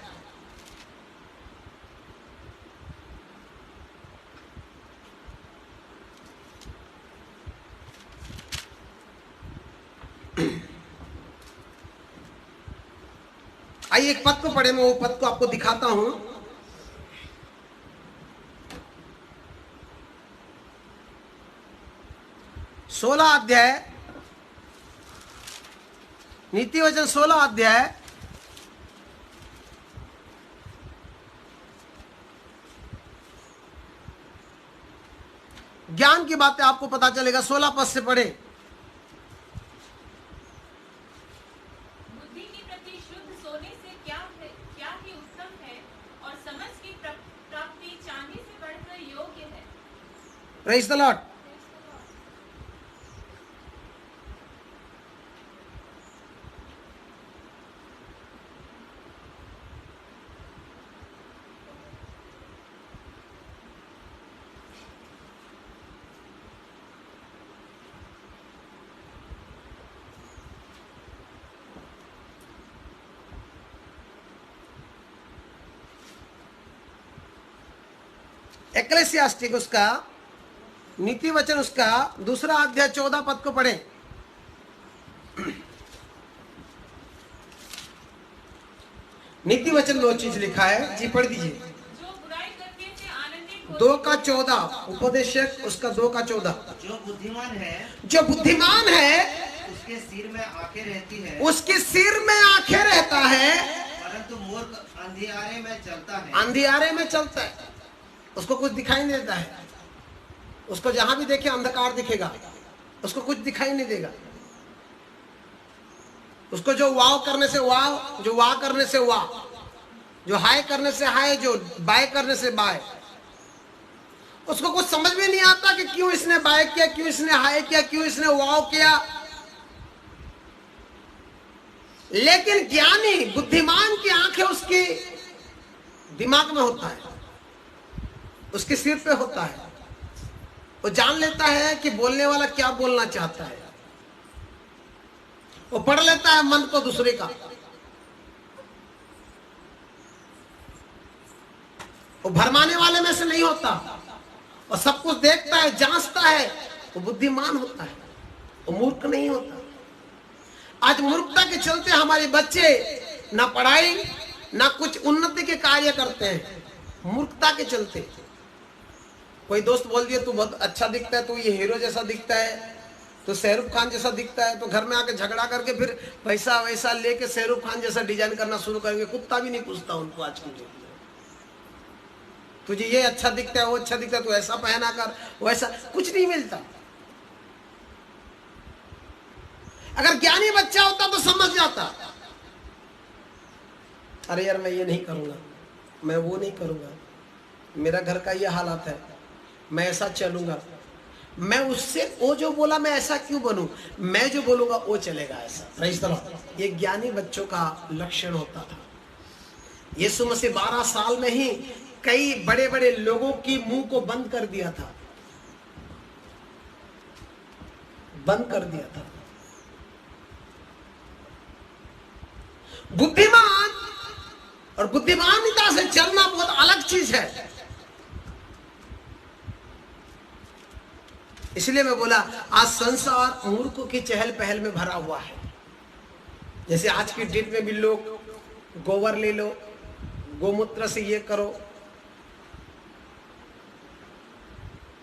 आइए एक पद को पढ़े, मैं वो पद को आपको दिखाता हूं। सोलह अध्याय, नीति वचन 16 अध्याय, ज्ञान की बातें आपको पता चलेगा। 16 पद से पढ़े। बुद्धि की प्रति शुद्ध सोने से क्या ही उत्तम है, और समझ की प्राप्ति चांदी से बढ़कर योग्य है। Praise the Lord. एक्लेसियास्टिक उसका नीति वचन उसका दूसरा अध्याय 14 पद को पढ़े। नीति वचन 2 चीज लिखा है जी, पढ़ दीजिए। जो बुराई करने से आनंदित हो, 2 का 14 उपदेशक उसका 2 का 14। जो बुद्धिमान है जो बुद्धिमान है उसके सिर में आंखें रहती है, उसके सिर में आंखें रहता है, परंतु मूर्ख अंधियारे में चलता है। अंधियारे में चलता है, उसको कुछ दिखाई नहीं देता है। उसको जहां भी देखे अंधकार दिखेगा, उसको कुछ दिखाई नहीं देगा। उसको जो वाव करने से वाव, जो वाह करने से वाह, जो हाय करने से हाय, जो बाय करने से बाय, उसको कुछ समझ में नहीं आता कि क्यों इसने बाय किया, क्यों इसने हाय किया, क्यों इसने वाव किया। लेकिन ज्ञानी बुद्धिमान की आंखें उसकी दिमाग में होता है, उसके सिर पे होता है। वो जान लेता है कि बोलने वाला क्या बोलना चाहता है। वो पढ़ लेता है मन को दूसरे का। वो भरमाने वाले में से नहीं होता, और सब कुछ देखता है, जांचता है। वो बुद्धिमान होता है, वो मूर्ख नहीं होता। आज मूर्खता के चलते हमारे बच्चे ना पढ़ाई ना कुछ उन्नति के कार्य करते हैं, मूर्खता के चलते। कोई दोस्त बोल दिया तू बहुत अच्छा दिखता है, तू ये हीरो जैसा दिखता है, तो शाहरुख खान जैसा दिखता है, तो घर में आके झगड़ा करके फिर पैसा वैसा लेके शाहरुख खान जैसा डिजाइन करना शुरू करेंगे। कुत्ता भी नहीं पूछता उनको आज की डेट में। तुझे ये अच्छा दिखता है, वो अच्छा दिखता है, तू ऐसा पहना कर, वैसा, कुछ नहीं मिलता। अगर ज्ञानी बच्चा होता तो समझ जाता, अरे यार मैं ये नहीं करूंगा, मैं वो नहीं करूंगा, मेरा घर का ये हालात है, मैं ऐसा चलूंगा, मैं उससे वो जो बोला मैं ऐसा क्यों बनूं, मैं जो बोलूंगा वो चलेगा ऐसा। Praise the Lord. ये ज्ञानी बच्चों का लक्षण होता था। यीशु मसीह 12 साल में ही कई बड़े बड़े लोगों की मुंह को बंद कर दिया था, बंद कर दिया था। बुद्धिमान और बुद्धिमानिता से चलना बहुत अलग चीज है। इसलिए मैं बोला आज संसार मूर्खों की चहल पहल में भरा हुआ है। जैसे आज की डेट में भी लोग गोबर ले लो, गोमूत्र से ये करो,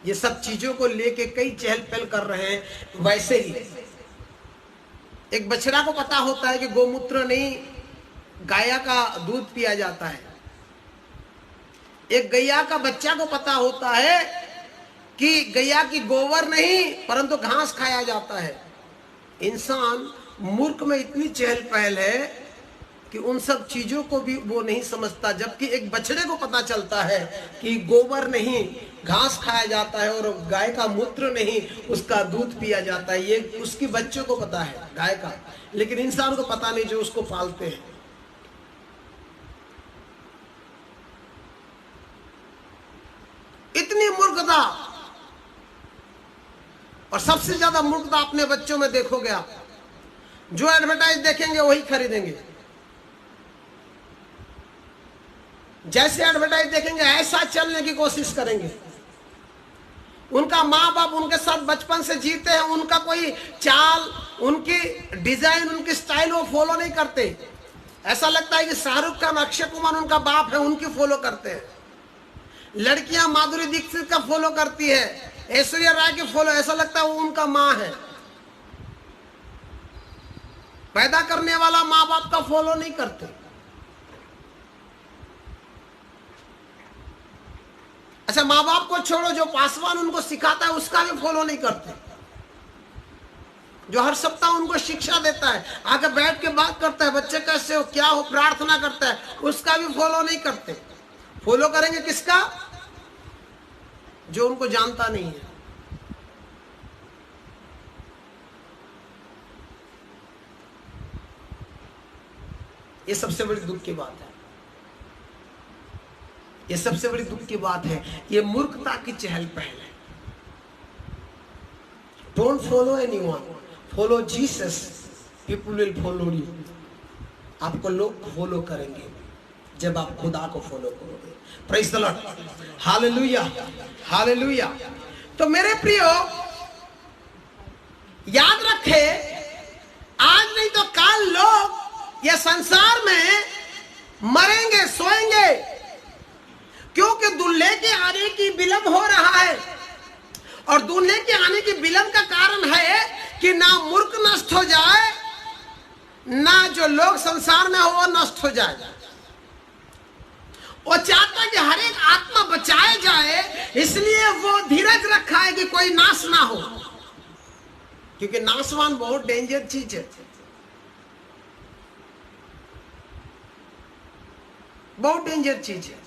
ये सब चीजों को लेके कई चहल पहल कर रहे हैं। वैसे ही एक बछड़ा को पता होता है कि गोमूत्र नहीं गाया का दूध पिया जाता है। एक गैया का बच्चा को पता होता है कि गैया की गोबर नहीं परंतु घास खाया जाता है। इंसान मूर्ख में इतनी चहल पहल है कि उन सब चीजों को भी वो नहीं समझता, जबकि एक बछड़े को पता चलता है कि गोबर नहीं घास खाया जाता है और गाय का मूत्र नहीं उसका दूध पिया जाता है। ये उसके बच्चों को पता है गाय का, लेकिन इंसान को पता नहीं जो उसको पालते हैं। इतनी मूर्खता, और सबसे ज्यादा मूर्खता अपने बच्चों में देखोगे आप। जो एडवर्टाइज देखेंगे वही खरीदेंगे, जैसे एडवर्टाइज देखेंगे ऐसा चलने की कोशिश करेंगे। उनका माँ बाप उनके साथ बचपन से जीते हैं, उनका कोई चाल, उनकी डिजाइन, उनकी स्टाइल वो फॉलो नहीं करते। ऐसा लगता है कि शाहरुख खान, अक्षय कुमार उनका बाप है, उनकी फॉलो करते हैं। लड़कियां माधुरी दीक्षित का फॉलो करती है, ऐश्वर्या राय के फॉलो, ऐसा लगता है वो उनका माँ है। पैदा करने वाला माँ बाप का फॉलो नहीं करते। अच्छा, माँ बाप को छोड़ो, जो पासवान उनको सिखाता है उसका भी फॉलो नहीं करते। जो हर सप्ताह उनको शिक्षा देता है, आके बैठ के बात करता है, बच्चे कैसे हो, क्या हो, प्रार्थना करता है, उसका भी फॉलो नहीं करते। फॉलो करेंगे किसका? जो उनको जानता नहीं है। ये सबसे बड़ी दुख की बात है। ये सबसे बड़ी दुख की बात है। ये मूर्खता की चहल पहल है। Don't follow anyone, follow Jesus, people will follow you. आपको लोग फॉलो करेंगे जब आप खुदा को फॉलो करोगे। Praise the Lord, hallelujah, hallelujah. तो मेरे प्रियो, याद रखे, आज नहीं तो कल लोग ये संसार में मरेंगे, सोएंगे, क्योंकि दूल्हे के आने की विलंब हो रहा है। और दूल्हे के आने की विलंब का कारण है कि ना मूर्ख नष्ट हो जाए, ना जो लोग संसार में हो वो नष्ट हो जाए। वो चाहता है कि हर एक आत्मा बचाए जाए, इसलिए वो धीरज रखा है कि कोई नाश ना हो, क्योंकि नाशवान बहुत डेंजर चीज है, बहुत डेंजर चीज है,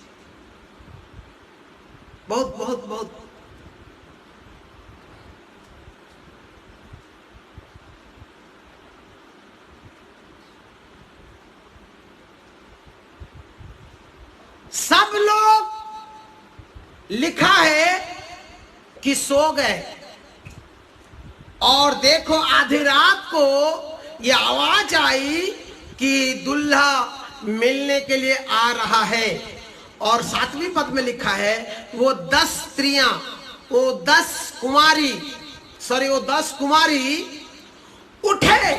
बहुत बहुत बहुत। सब लोग लिखा है कि सो गए, और देखो आधी रात को ये आवाज आई कि दूल्हा मिलने के लिए आ रहा है। और 7वीं पद में लिखा है वो 10 स्त्रियां, वो 10 कुमारी उठे,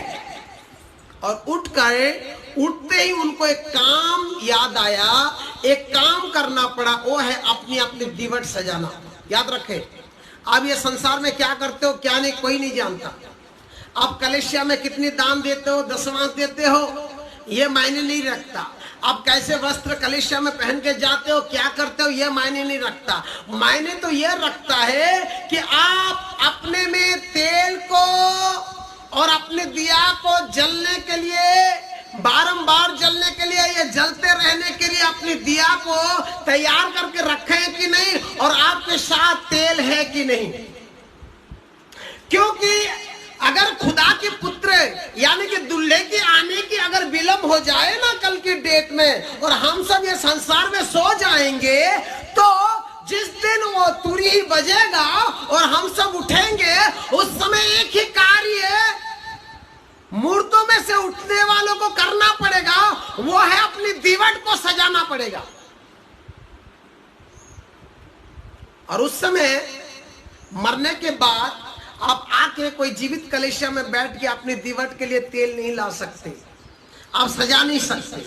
और उठते ही उनको एक काम याद आया, एक काम करना पड़ा, वो है अपनी अपनी दीवट सजाना। याद रखे, आप ये संसार में क्या करते हो क्या नहीं कोई नहीं जानता। आप कलेशिया में कितनी दान देते हो, दशमांश देते हो, ये मायने नहीं रखता। आप कैसे वस्त्र कलेशिया में पहन के जाते हो, क्या करते हो, ये मायने नहीं रखता। मायने तो ये रखता है कि आप अपने में तेल को और अपने दिया को जलने के लिए, बारंबार जलने के लिए, ये जलते रहने के लिए अपनी दिया को तैयार करके रखे हैं कि नहीं, और आपके साथ तेल है कि नहीं। क्योंकि अगर खुदा के पुत्र यानी कि दूल्हे के आने की अगर विलंब हो जाए ना कल की डेट में, और हम सब ये संसार में सो जाएंगे, तो जिस दिन वो तुरही बजेगा और हम सब उठेंगे, उस समय एक ही कार्य मूर्तों में से उठने वालों को करना पड़ेगा, वो है अपनी दीवट को सजाना पड़ेगा। और उस समय मरने के बाद आप आके कोई जीवित कलेशिया में बैठ के अपनी दीवट के लिए तेल नहीं ला सकते, आप सजा नहीं सकते।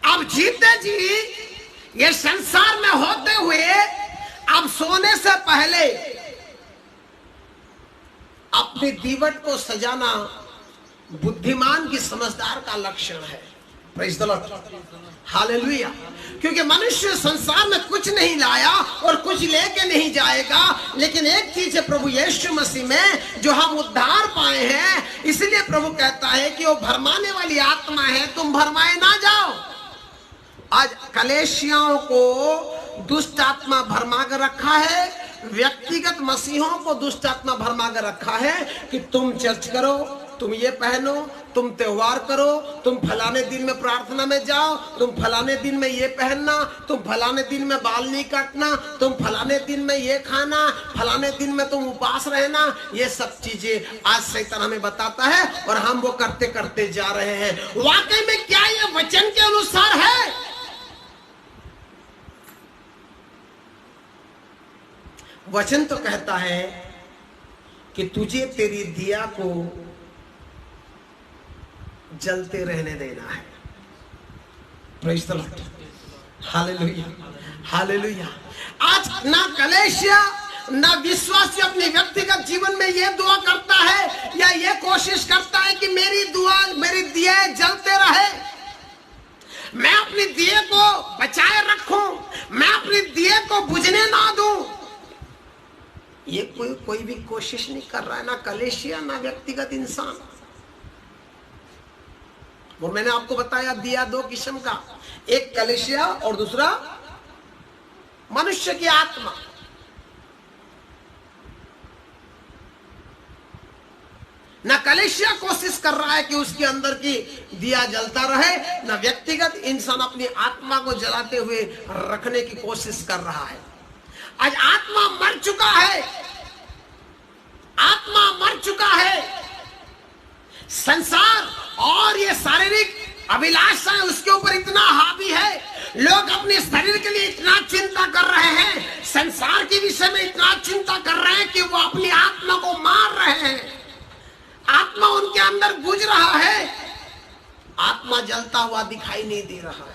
आप जीते जी ये संसार में होते हुए आप सोने से पहले अपनी दीवट को सजाना बुद्धिमान की, समझदार का लक्षण है। Praise the Lord, hallelujah. क्योंकि मनुष्य संसार में कुछ नहीं लाया और कुछ लेके नहीं जाएगा, लेकिन एक चीज है प्रभु यीशु मसीह में जो हम उद्धार पाए हैं। इसलिए प्रभु कहता है कि वो भरमाने वाली आत्मा है, तुम भरमाए ना जाओ। आज कलेशियाओं को दुष्ट आत्मा भरमा कर रखा है, व्यक्तिगत मसीहों को दुष्ट आत्मा भरमा कर रखा है कि तुम चर्च करो, तुम ये पहनो, तुम त्योहार करो, तुम फलाने दिन में प्रार्थना में जाओ, तुम फलाने दिन में ये पहनना, तुम फलाने दिन में बाल नहीं काटना, तुम फलाने दिन में ये खाना, फलाने दिन में तुम उपवास रहना। ये सब चीजें आज शैतान हमें बताता है और हम वो करते करते जा रहे हैं। वाकई में क्या ये वचन के अनुसार है? वचन तो कहता है कि तुझे तेरी दिया को जलते रहने देना है। Praise the Lord, hallelujah, hallelujah. आज ना कलेशिया ना विश्वासी अपने व्यक्तिगत जीवन में ये दुआ करता है या ये कोशिश करता है कि मेरी दुआ, मेरी दिए जलते रहे, मैं अपनी दिए को बचाए रखूं, मैं अपनी दिए को बुझने ना दूं। ये कोई भी कोशिश नहीं कर रहा है, ना कलेशिया ना व्यक्तिगत इंसान। वो मैंने आपको बताया दिया दो किस्म का, एक कलेशिया और दूसरा मनुष्य की आत्मा। ना कलेशिया कोशिश कर रहा है कि उसके अंदर की दिया जलता रहे, ना व्यक्तिगत इंसान अपनी आत्मा को जलाते हुए रखने की कोशिश कर रहा है। आज आत्मा मर चुका है, आत्मा मर चुका है। संसार और ये शारीरिक अभिलाषाएं उसके ऊपर इतना हावी है, लोग अपने शरीर के लिए इतना चिंता कर रहे हैं, संसार के विषय में इतना चिंता कर रहे हैं कि वो अपनी आत्मा को मार रहे हैं। आत्मा उनके अंदर बुझ रहा है, आत्मा जलता हुआ दिखाई नहीं दे रहा है।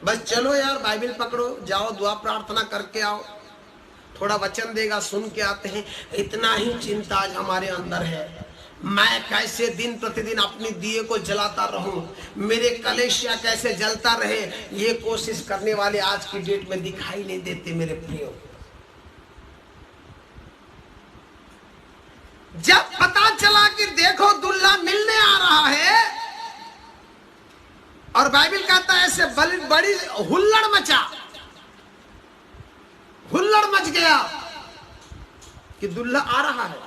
बस चलो यार, बाइबल पकड़ो, जाओ दुआ प्रार्थना करके आओ, थोड़ा वचन देगा सुन के आते हैं। इतना ही चिंता आज हमारे अंदर है, मैं कैसे दिन प्रतिदिन अपनी दिए को जलाता रहूं, मेरे कलेशिया कैसे जलता रहे, ये कोशिश करने वाले आज की डेट में दिखाई नहीं देते मेरे प्रियो। जब पता चला कि देखो दुल्हा मिलने आ रहा है, और बाइबल कहता है ऐसे बड़ी हुल्लड़ मचा, हुल्लड़ मच गया कि दुल्हा आ रहा है।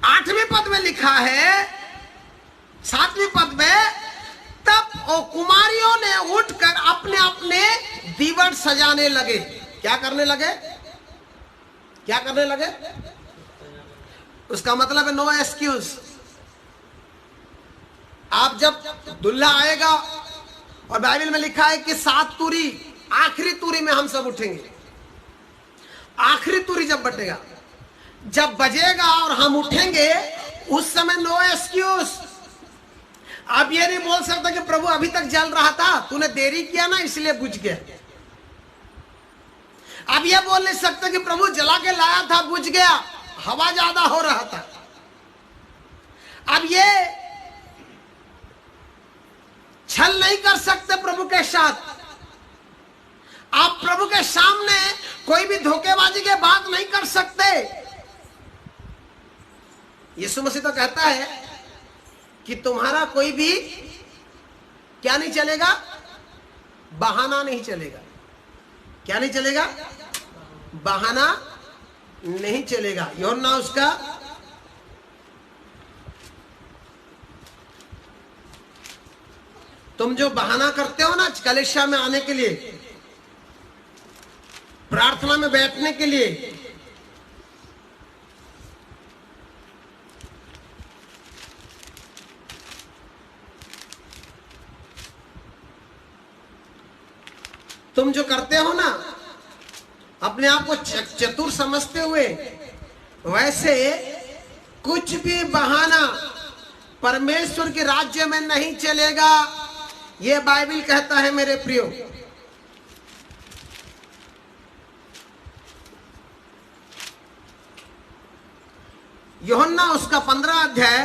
8वें पद में लिखा है, 7वें पद में, तब वो कुमारियों ने उठकर अपने अपने दीवट सजाने लगे। क्या करने लगे? क्या करने लगे? उसका मतलब है नो एक्सक्यूज। आप जब दुल्हा आएगा, और बाइबल में लिखा है कि 7 तुरी, आखिरी तुरी में हम सब उठेंगे। आखिरी तुरी जब बटेगा, जब बजेगा और हम उठेंगे, उस समय नो एक्सक्यूज। आप ये नहीं बोल सकते कि प्रभु अभी तक जल रहा था, तूने देरी किया ना इसलिए बुझ गया। आप ये बोल नहीं सकते कि प्रभु जला के लाया था, बुझ गया, हवा ज्यादा हो रहा था। अब ये छल नहीं कर सकते प्रभु के साथ। आप प्रभु के सामने कोई भी धोखेबाजी के बात नहीं कर सकते। यीशु मसीह तो कहता है कि तुम्हारा कोई भी क्या नहीं चलेगा? बहाना नहीं चलेगा। क्या नहीं चलेगा? बहाना नहीं चलेगा। यूहन्ना उसका तुम जो बहाना करते हो ना कलीसिया में आने के लिए, प्रार्थना में बैठने के लिए, तुम जो करते हो ना अपने आप को चतुर समझते हुए, वैसे कुछ भी बहाना परमेश्वर के राज्य में नहीं चलेगा। ये बाइबल कहता है मेरे प्रियो। यूहन्ना उसका 15 अध्याय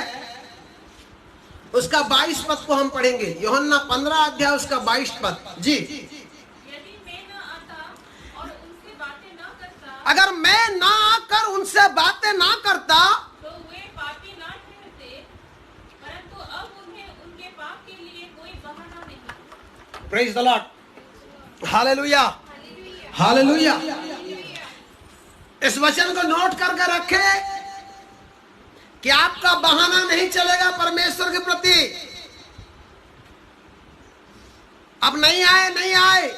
उसका 22 पद को हम पढ़ेंगे। यूहन्ना 15 अध्याय उसका 22 पद। जी, यदि मैं न आता और उनसे बातें न करता, अगर मैं ना आकर उनसे बातें ना करता, तो वे पापी न ठहरते, परंतु अब उन्हें उनके पाप के लिए कोई बहाना नहीं। Praise the Lord, hallelujah, hallelujah. इस वचन को नोट करके रखे कि आपका बहाना नहीं चलेगा परमेश्वर के प्रति। अब नहीं आए, नहीं आए,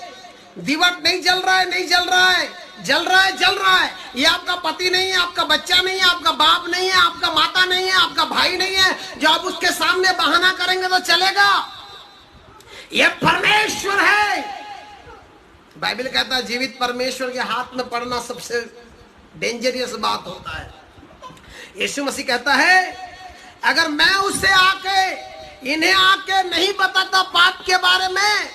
दीवट नहीं जल रहा है, नहीं जल रहा है, जल रहा है, जल रहा है। ये आपका पति नहीं है, आपका बच्चा नहीं है, आपका बाप नहीं है, आपका माता नहीं है, आपका भाई नहीं है जो आप उसके सामने बहाना करेंगे तो चलेगा। ये परमेश्वर है, बाइबल कहता है जीवित परमेश्वर के हाथ में पड़ना सबसे डेंजरियस बात होता है। यीशु मसीह कहता है अगर मैं उससे आके इन्हें आके नहीं बताता पाप के बारे में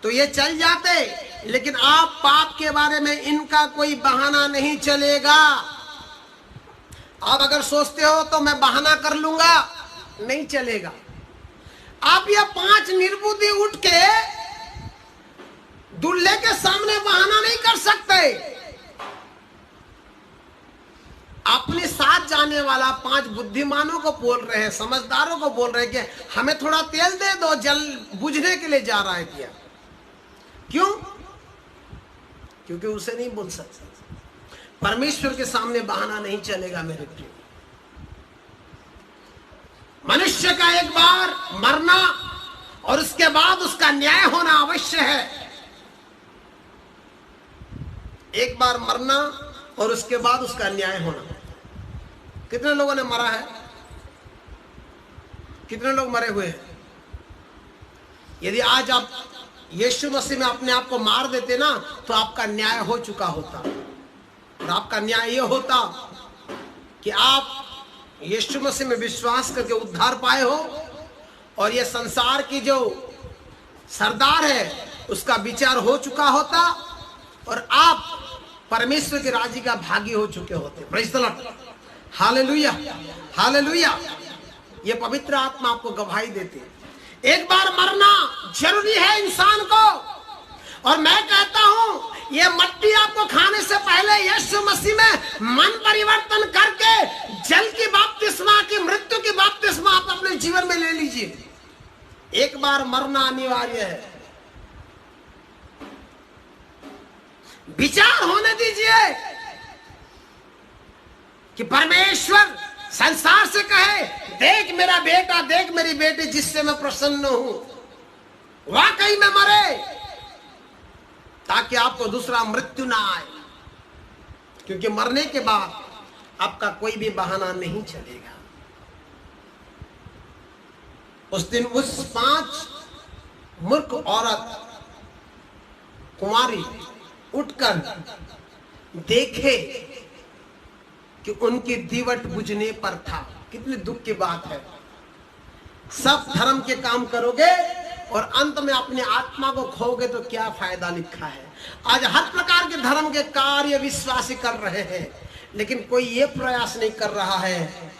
तो ये चल जाते, लेकिन आप पाप के बारे में इनका कोई बहाना नहीं चलेगा। आप अगर सोचते हो तो मैं बहाना कर लूंगा, नहीं चलेगा। आप ये 5 निर्बुद्धि उठ के दूल्हे के सामने बहाना नहीं कर सकते। अपने साथ जाने वाला 5 बुद्धिमानों को बोल रहे हैं, समझदारों को बोल रहे हैं कि हमें थोड़ा तेल दे दो, जल बुझने के लिए जा रहा है। क्या क्यों? क्योंकि उसे नहीं बोल सकते। परमेश्वर के सामने बहाना नहीं चलेगा मेरे प्रिय। मनुष्य का एक बार मरना और उसके बाद उसका न्याय होना अवश्य है। एक बार मरना और उसके बाद उसका न्याय होना। कितने लोगों ने मरा है? कितने लोग मरे हुए हैं? यदि आज आप यीशु मसीह में अपने आप को मार देते ना तो आपका न्याय हो चुका होता। और आपका न्याय यह होता कि आप यीशु मसीह में विश्वास करके उद्धार पाए हो और यह संसार की जो सरदार है उसका विचार हो चुका होता और आप परमेश्वर के राज्य का भागी हो चुके होते। Praise the Lord, hallelujah, hallelujah. ये पवित्र आत्मा आपको गवाही देती। एक बार मरना जरूरी है इंसान को। और मैं कहता हूं ये मट्टी आपको खाने से पहले यीशु मसीह में मन परिवर्तन करके जल की बपतिस्मा की मृत्यु की बपतिस्मा आप अपने जीवन में ले लीजिए। एक बार मरना अनिवार्य है। विचार होने दीजिए कि परमेश्वर संसार से कहे देख मेरा बेटा, देख मेरी बेटी जिससे मैं प्रसन्न हूं, वाकई में मरे ताकि आपको दूसरा मृत्यु ना आए। क्योंकि मरने के बाद आपका कोई भी बहाना नहीं चलेगा। उस दिन उस 5 मूर्ख औरत कुमारी उठकर देखे कि उनकी दीवट बुझने पर था। कितनी दुख की बात है। सब धर्म के काम करोगे और अंत में अपनी आत्मा को खोगे तो क्या फायदा लिखा है। आज हर प्रकार के धर्म के कार्य विश्वासी कर रहे हैं, लेकिन कोई ये प्रयास नहीं कर रहा है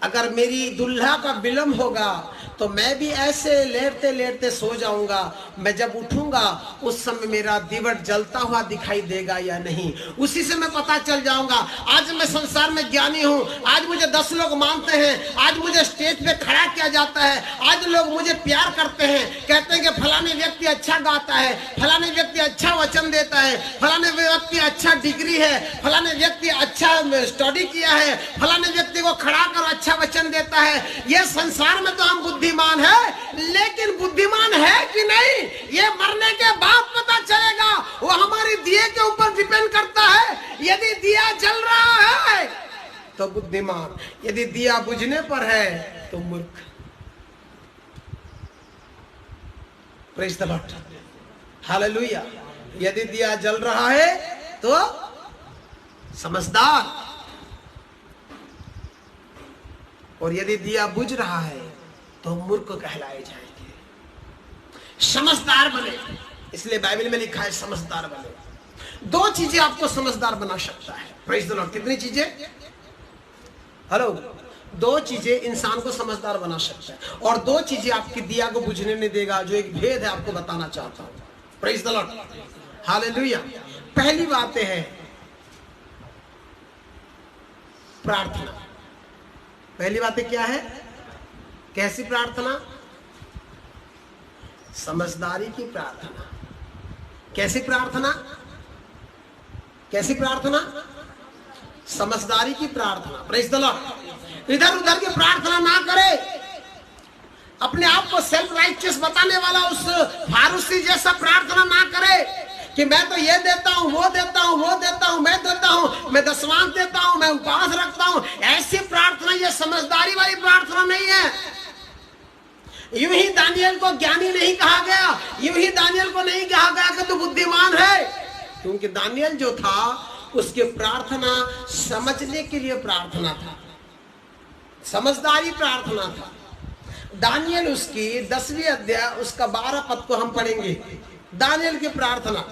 अगर मेरी दुल्हा का विलंब होगा तो मैं भी ऐसे लेटते लेटते सो जाऊंगा, मैं जब उठूंगा उस समय मेरा दीवट जलता हुआ दिखाई देगा या नहीं, उसी से मैं पता चल जाऊंगा। आज मैं संसार में ज्ञानी हूं, आज मुझे 10 लोग मानते हैं, आज मुझे स्टेज पे खड़ा किया जाता है, आज लोग मुझे प्यार करते हैं, कहते हैं कि फलाने व्यक्ति अच्छा गाता है, फलाने व्यक्ति अच्छा वचन देता है, फलाने व्यक्ति अच्छा डिग्री है, फलाने व्यक्ति अच्छा स्टडी किया है, फलाने व्यक्ति को खड़ा कर अच्छा वचन देता है। ये संसार में तो हम बुद्धिमान है, लेकिन बुद्धिमान है कि नहीं ये मरने के बाद पता चलेगा। वो हमारी दिए के ऊपर डिपेंड करता है। यदि दिया जल रहा है तो बुद्धिमान, यदि दिया बुझने पर है तो मूर्ख। Praise the Lord, hallelujah. यदि दिया जल रहा है तो समझदार, और यदि दिया बुझ रहा है तो मूर्ख कहलाए जाएंगे। समझदार बने, इसलिए बाइबल में लिखा है समझदार बने। 2 चीजें आपको समझदार बना सकता है। Praise the Lord. कितनी चीजें? हेलो, 2 चीजें इंसान को समझदार बना सकता है और 2 चीजें आपकी दिया को बुझने नहीं देगा, जो एक भेद है आपको बताना चाहता हूं। Praise the Lord, hallelujah. पहली बात है प्रार्थना। पहली बातें क्या है? कैसी प्रार्थना? समझदारी की प्रार्थना। कैसी प्रार्थना? कैसी प्रार्थना? समझदारी की प्रार्थना। Praise the Lord. इधर उधर की प्रार्थना ना करे। अपने आप को सेल्फ राइचियस बताने वाला उस फारूसी जैसा प्रार्थना ना करे कि मैं तो ये देता हूं, वो देता हूं, वो देता हूं, मैं देता हूं, मैं दशमांश देता हूं, मैं उपवास रखता हूं। ऐसी प्रार्थना ये समझदारी वाली प्रार्थना नहीं है। यूं ही दानियल को ज्ञानी नहीं कहा गया, यूं ही दानियल को नहीं कहा गया कि तू बुद्धिमान है, क्योंकि दानियल जो था उसकी प्रार्थना समझने के लिए प्रार्थना था, समझदारी प्रार्थना था। दानियल उसकी 10वीं अध्याय उसका 12 पद को हम पढ़ेंगे। दानियल की प्रार्थना,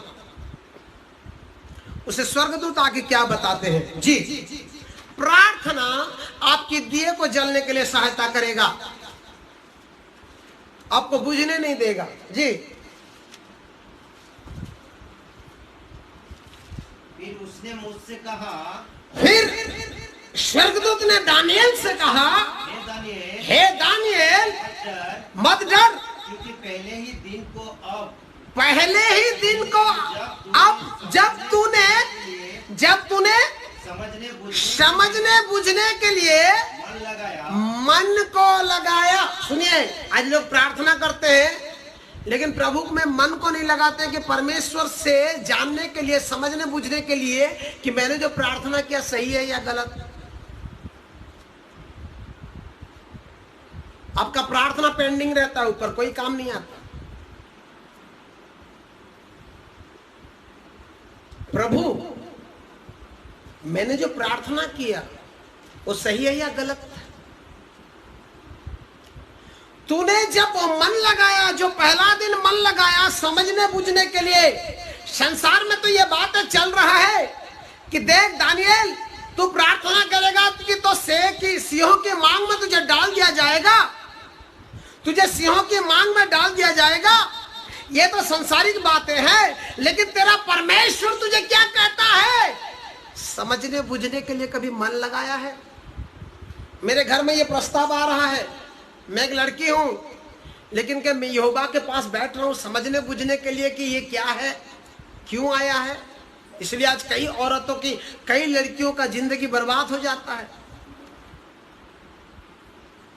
उसे स्वर्गदूत आके क्या बताते हैं जी। प्रार्थना आपके दिए को जलने के लिए सहायता करेगा, आपको बुझने नहीं देगा जी। फिर उसने मुझसे कहा, फिर स्वर्गदूत ने दानियल से कहा, हे दानियल मत डर, क्योंकि पहले ही दिन को अब जब तूने समझने बुझने के लिए मन को लगाया। सुनिए, आज लोग प्रार्थना करते हैं लेकिन प्रभु में मन को नहीं लगाते कि परमेश्वर से जानने के लिए, समझने बुझने के लिए कि मैंने जो प्रार्थना किया सही है या गलत। आपका प्रार्थना पेंडिंग रहता है, ऊपर कोई काम नहीं आता। प्रभु मैंने जो प्रार्थना किया वो सही है या गलत। तूने जब मन लगाया, जो पहला दिन मन लगाया समझने बुझने के लिए, संसार में तो ये बात चल रहा है कि देख दानियल, तू प्रार्थना करेगा कि तो सिंहों की मांग में तुझे डाल दिया जाएगा, तुझे सिंहों की मांग में डाल दिया जाएगा। ये तो संसारिक बातें हैं, लेकिन तेरा परमेश्वर तुझे क्या कहता है? समझने बुझने के लिए कभी मन लगाया है? मेरे घर में ये प्रस्ताव आ रहा है, मैं एक लड़की हूं, लेकिन क्या मैं यहोवा के पास बैठ रहा हूं समझने बुझने के लिए कि ये क्या है, क्यों आया है। इसलिए आज कई औरतों की, कई लड़कियों का जिंदगी बर्बाद हो जाता है।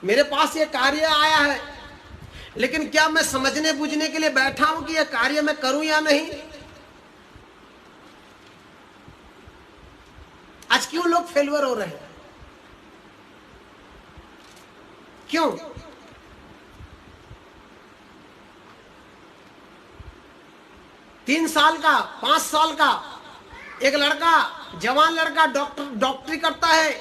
मेरे पास ये कार्य आया है, लेकिन क्या मैं समझने बुझने के लिए बैठा हूं कि यह कार्य मैं करूं या नहीं। आज क्यों लोग फेलवर हो रहे हैं? क्यों? तीन साल का, 5 साल का एक लड़का, जवान लड़का डॉक्टरी करता है,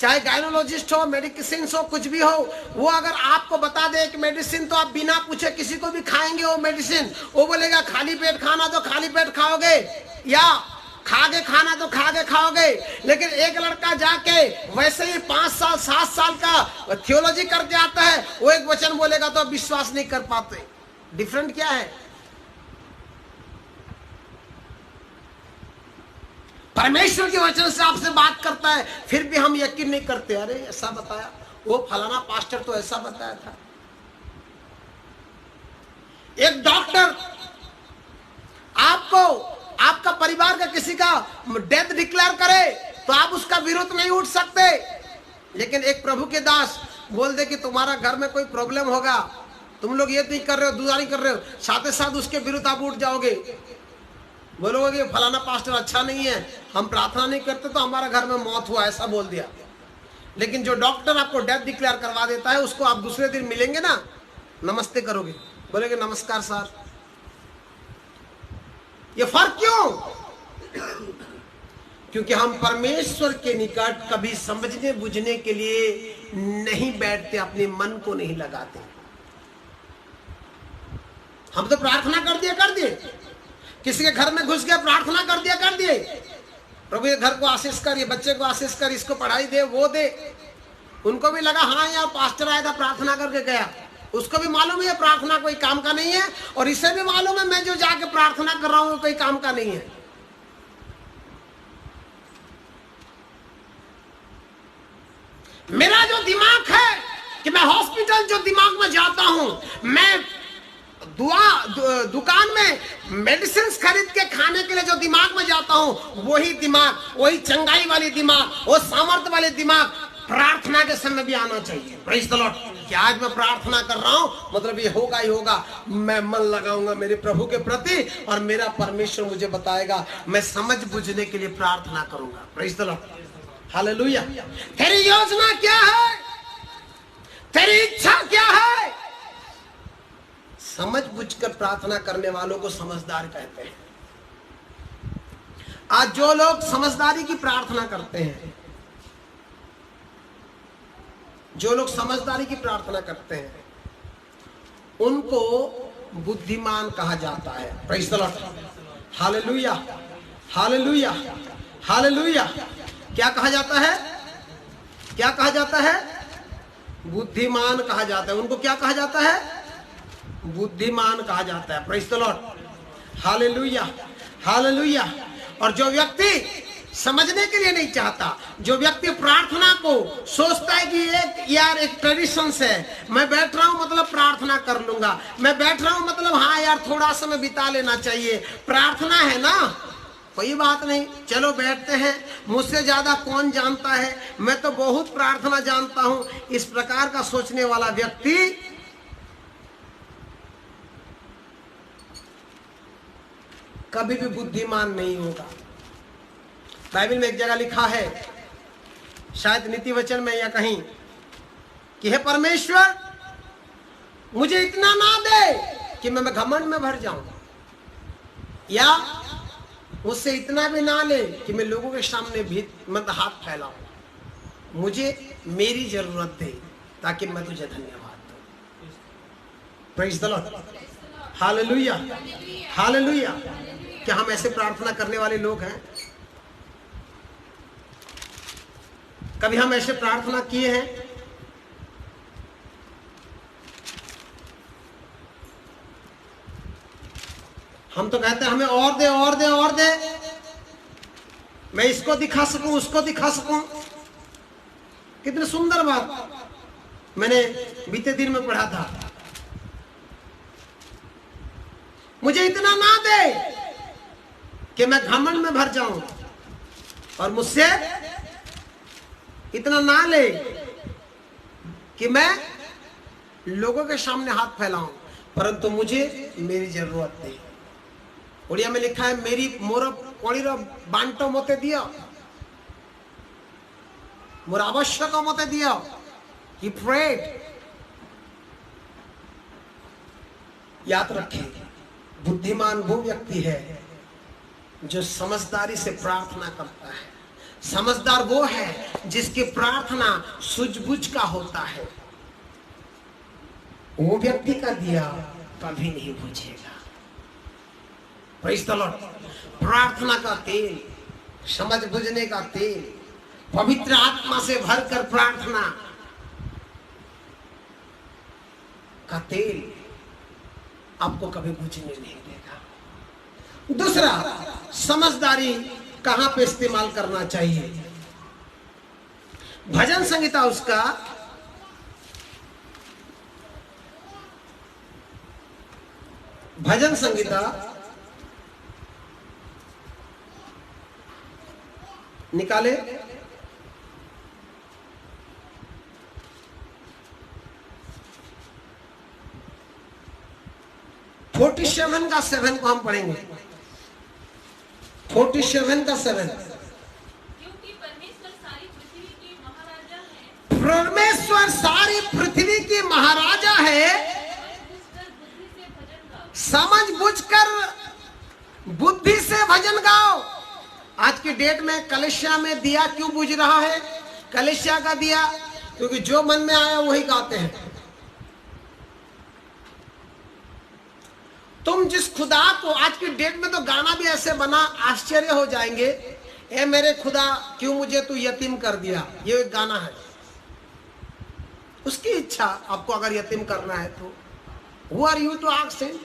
चाहे गायनोलॉजिस्ट हो, मेडिसिन हो, कुछ भी हो, वो अगर आपको बता दे कि मेडिसिन तो आप बिना पूछे किसी को भी खाएंगे वो मेडिसिन, वो बोलेगा खाली पेट खाना तो खाली पेट खाओगे, या खागे खाना तो खागे खाओगे। लेकिन एक लड़का जाके वैसे ही 5 साल 7 साल का थियोलॉजी करके आता है, वो एक वचन बोलेगा तो विश्वास नहीं कर पाते। डिफरेंट क्या है? परमेश्वर के वचन से आपसे बात करता है, फिर भी हम यकीन नहीं करते। अरे ऐसा बताया, वो फलाना पास्टर तो ऐसा बताया था। एक डॉक्टर आपको, आपका परिवार का किसी का डेथ डिक्लेयर करे तो आप उसका विरोध नहीं उठ सकते, लेकिन एक प्रभु के दास बोल दे कि तुम्हारा घर में कोई प्रॉब्लम होगा, तुम लोग ये नहीं कर रहे हो, दूसरा नहीं कर रहे हो, साथ ही साथ उसके विरुद्ध आप उठ जाओगे, बोलोगे फलाना पास्टर अच्छा नहीं है, हम प्रार्थना नहीं करते तो हमारा घर में मौत हुआ, ऐसा बोल दिया। लेकिन जो डॉक्टर आपको डेथ डिक्लेयर करवा देता है, उसको आप दूसरे दिन मिलेंगे ना, नमस्ते करोगे, बोलेगे नमस्कार सर। ये फर्क क्यों? क्योंकि हम परमेश्वर के निकट कभी समझने बुझने के लिए नहीं बैठते, अपने मन को नहीं लगाते। हम तो प्रार्थना कर दिए, किसी के घर में घुस गया, प्रार्थना कर दिए, प्रभु ये घर को आशीष कर, ये बच्चे को आशीष कर, इसको पढ़ाई दे, वो दे। उनको भी लगा हाँ यार पास्टर आया था, प्रार्थना करके गया, उसको भी मालूम है प्रार्थना कोई काम का नहीं है, और इसे भी मालूम है मैं जो जाके प्रार्थना कर रहा हूं कोई काम का नहीं है। मेरा जो दिमाग है कि मैं हॉस्पिटल जो दिमाग में जाता हूं, मैं दुकान में मेडिसिन खरीद के खाने के लिए जो दिमाग में जाता हूं, वही दिमाग, वही चंगाई वाली दिमाग, वो सामर्थ्य वाले दिमाग प्रार्थना के समय भी आना चाहिए। Praise the Lord. कि आज मैं प्रार्थना कर रहा हूं, मतलब ये होगा ही होगा, मैं मन लगाऊंगा मेरे प्रभु के प्रति और मेरा परमेश्वर मुझे बताएगा, मैं समझ बुझने के लिए प्रार्थना करूंगा। Praise the Lord. हालेलुया। तेरी योजना क्या है? तेरी इच्छा क्या है? बूझकर प्रार्थना करने वालों को समझदार कहते हैं। आज जो लोग समझदारी की प्रार्थना करते हैं, जो लोग समझदारी की प्रार्थना करते हैं, उनको बुद्धिमान कहा जाता है। Praise the Lord, hallelujah, hallelujah, hallelujah. क्या कहा जाता है? क्या कहा जाता है? बुद्धिमान कहा जाता है। उनको क्या कहा जाता है? बुद्धिमान कहा जाता है। Praise the Lord, hallelujah, hallelujah. और जो व्यक्ति समझने के लिए नहीं चाहता, जो व्यक्ति प्रार्थना को सोचता है कि एक ट्रेडिशन है, मैं बैठ रहा हूं मतलब प्रार्थना कर लूंगा, मैं बैठ रहा हूं मतलब हाँ यार थोड़ा समय बिता लेना चाहिए, प्रार्थना है ना, कोई बात नहीं, चलो बैठते हैं, मुझसे ज्यादा कौन जानता है, मैं तो बहुत प्रार्थना जानता हूं। इस प्रकार का सोचने वाला व्यक्ति कभी भी बुद्धिमान नहीं होगा। बाइबल में एक जगह लिखा है, शायद नीति वचन में या कहीं, कि हे परमेश्वर मुझे इतना ना दे कि मैं घमंड में भर जाऊं, या मुझसे इतना भी ना ले कि मैं लोगों के सामने भी मतलब हाथ फैलाऊं। मुझे मेरी जरूरत दे ताकि मैं तुझे धन्यवाद दूं। Praise the Lord, hallelujah, hallelujah. क्या हम ऐसे प्रार्थना करने वाले लोग हैं? कभी हम ऐसे प्रार्थना किए हैं? हम तो कहते हैं हमें और दे, और दे, और दे, मैं इसको दिखा सकूं, उसको दिखा सकूं। कितनी सुंदर बात मैंने बीते दिन में पढ़ा था। मुझे इतना ना दे कि मैं घमंड में भर जाऊं, और मुझसे इतना ना ले कि मैं लोगों के सामने हाथ फैलाऊं, परंतु मुझे मेरी जरूरत नहीं। उड़िया में लिखा है, मेरी मोर कणीर बांटो मते दियो, मोर आवश्यक मते दियो। He prayed। याद रखें, बुद्धिमान वो व्यक्ति है जो समझदारी से प्रार्थना करता है। समझदार वो है जिसकी प्रार्थना सूझबूझ का होता है। वो व्यक्ति का दिया कभी नहीं बुझेगा। Praise the Lord. प्रार्थना का तेल, समझ बुझने का तेल, पवित्र आत्मा से भरकर प्रार्थना का तेल आपको कभी बुझने नहीं देगा। दूसरा, समझदारी कहां पे इस्तेमाल करना चाहिए? भजन संहिता, उसका भजन संहिता निकाले, फोर्टी-7 का 7 को हम पढ़ेंगे। 47 का 7। क्योंकि परमेश्वर सारी पृथ्वी की महाराजा है, परमेश्वर सारी पृथ्वी की महाराजा है, समझ बुझकर बुद्धि से भजन गाओ। आज की डेट में कलिसिया में दिया क्यों बुझ रहा है? कलिसिया का दिया क्योंकि जो मन में आया वही गाते हैं। तुम जिस खुदा को, आज की डेट में तो गाना भी ऐसे बना, आश्चर्य हो जाएंगे, ए मेरे खुदा क्यों मुझे तू यतीम कर दिया, ये एक गाना है। उसकी इच्छा, आपको अगर यतीम करना है तो who are you to ask him?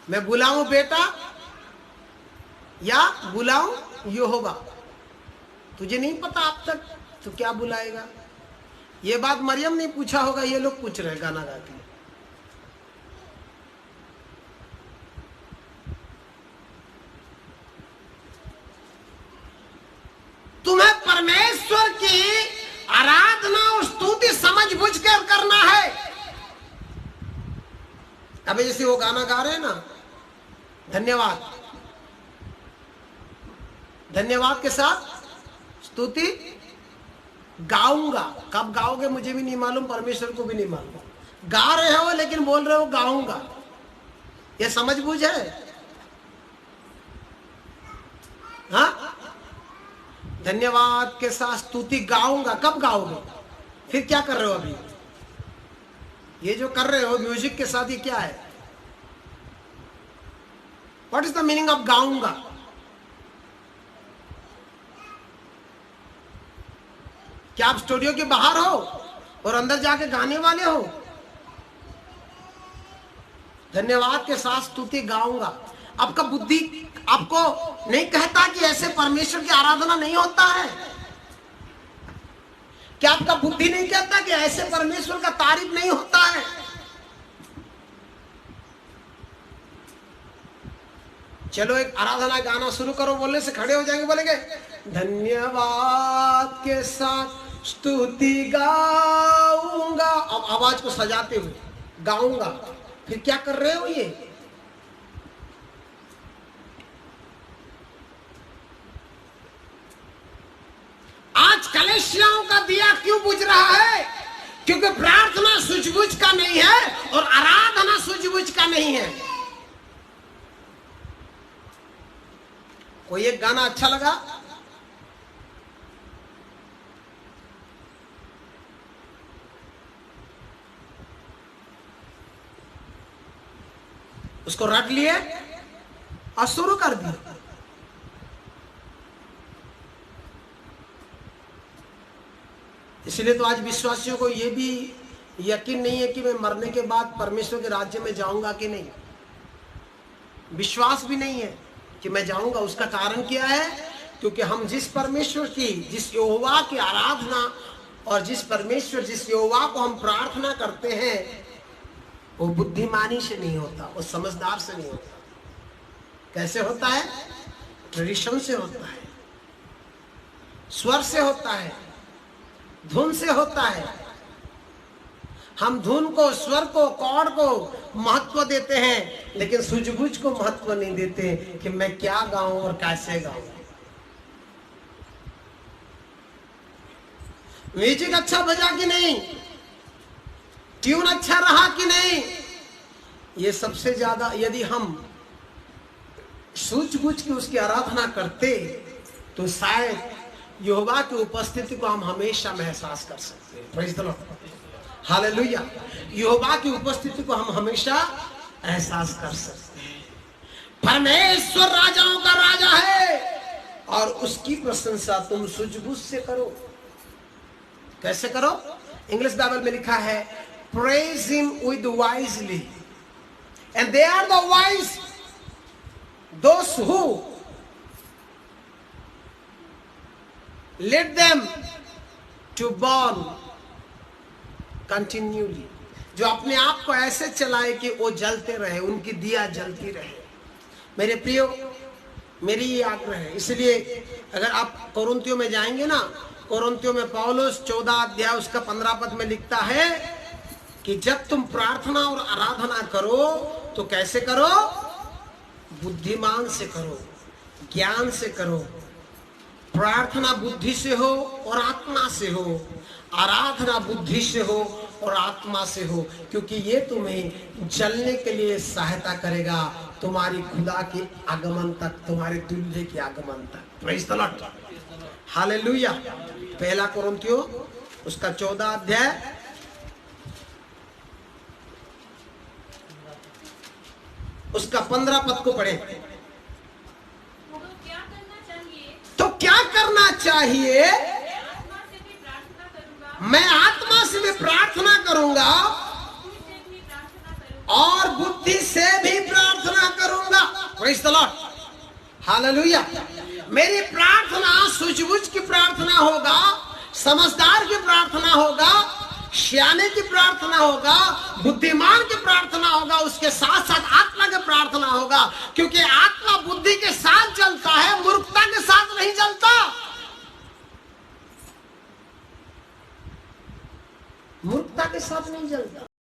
मैं बुलाऊं बेटा या बुलाऊं यहोवा? तुझे नहीं पता अब तक, तो क्या बुलाएगा? ये बात मरियम ने पूछा होगा, ये लोग पूछ रहे गाना गा के। तुम्हें परमेश्वर की आराधना और स्तुति समझ बुझ कर करना है। अबे जैसे वो गाना गा रहे हैं ना, धन्यवाद, धन्यवाद के साथ स्तुति गाऊंगा। कब गाओगे मुझे भी नहीं मालूम, परमेश्वर को भी नहीं मालूम। गा रहे हो लेकिन बोल रहे हो गाऊंगा। ये समझ बूझ है? हाँ, धन्यवाद के साथ स्तुति गाऊंगा। कब गाओगे? फिर क्या कर रहे हो अभी? ये जो कर रहे हो म्यूजिक के साथ, ये क्या है? What is the meaning of गाऊंगा? क्या आप स्टूडियो के बाहर हो और अंदर जाके गाने वाले हो? धन्यवाद के साथ स्तुति गाऊंगा। आपका बुद्धि आपको नहीं कहता कि ऐसे परमेश्वर की आराधना नहीं होता है? क्या आपका बुद्धि नहीं कहता कि ऐसे परमेश्वर का तारीफ नहीं होता है? चलो एक आराधना गाना शुरू करो, बोलने से खड़े हो जाएंगे, बोलेंगे धन्यवाद के साथ स्तुति गाऊंगा। अब आवाज को सजाते हुए गाऊंगा। फिर क्या कर रहे हो? ये आज कलेशियाओं का दिया क्यों बुझ रहा है? क्योंकि प्रार्थना सूझबूझ का नहीं है और आराधना सूझबूझ का नहीं है। कोई एक गाना अच्छा लगा, उसको रट लिए और शुरू कर दिया। इसलिए तो आज विश्वासियों को यह भी यकीन नहीं है कि मैं मरने के बाद परमेश्वर के राज्य में जाऊंगा कि नहीं। विश्वास भी नहीं है कि मैं जाऊंगा। उसका कारण क्या है? क्योंकि हम जिस परमेश्वर की, जिस यहोवा की आराधना और जिस यहोवा को हम प्रार्थना करते हैं, वो बुद्धिमानी से नहीं होता, वो समझदार से नहीं होता। कैसे होता है? ट्रेडिशन से होता है, स्वर से होता है, धुन से होता है। हम धुन को, स्वर को, कॉर्ड को महत्व देते हैं, लेकिन सूझबूझ को महत्व नहीं देते कि मैं क्या गाऊं और कैसे गाऊं। म्यूजिक अच्छा बजा कि नहीं, ट्यून अच्छा रहा कि नहीं, ये सबसे ज्यादा यदि हम सूझबूझ की उसकी आराधना करते तो शायद यहोवा की उपस्थिति को हम हमेशा महसूस कर सकते हैं। Praise the Lord, hallelujah. यहोवा की उपस्थिति को हम हमेशा एहसास कर सकते हैं। परमेश्वर राजाओं का राजा है और उसकी प्रशंसा तुम सूझबूझ से करो। कैसे करो? इंग्लिश बाइबल में लिखा है praise him with wisely, and they are the wise, those who let them to burn continually, जो अपने आप को ऐसे चलाए कि वो जलते रहे, उनकी दिया जलती रहे। मेरे प्रियो, मेरी ये आग्रह है। इसलिए अगर आप कोरिन्थियों में जाएंगे ना, कोरिन्थियों में पौलुस 14 अध्याय उसका 15 पद में लिखता है कि जब तुम प्रार्थना और आराधना करो तो कैसे करो? बुद्धिमान से करो, ज्ञान से करो। प्रार्थना बुद्धि से हो और आत्मा से हो, आराधना बुद्धि से हो और आत्मा से हो, क्योंकि ये तुम्हें जलने के लिए सहायता करेगा तुम्हारी खुदा के आगमन तक, तुम्हारे दूल्हे के आगमन तक। Praise the Lord, hallelujah. पहला कोरिन्थियों उसका 14 अध्याय उसका 15 पद को पढ़े। तो क्या करना चाहिए? मैं आत्मा से भी प्रार्थना करूंगा और बुद्धि से भी प्रार्थना करूंगा। Praise the Lord, hallelujah. मेरी प्रार्थना सूझबूझ की प्रार्थना होगा, समझदार की प्रार्थना होगा, सियाने की प्रार्थना होगा, बुद्धिमान की प्रार्थना होगा, उसके साथ साथ आत्मा की प्रार्थना होगा। क्योंकि आत्मा बुद्धि के साथ जलता है, मूर्खता के साथ नहीं जलता। मूर्खता के साथ नहीं जलता।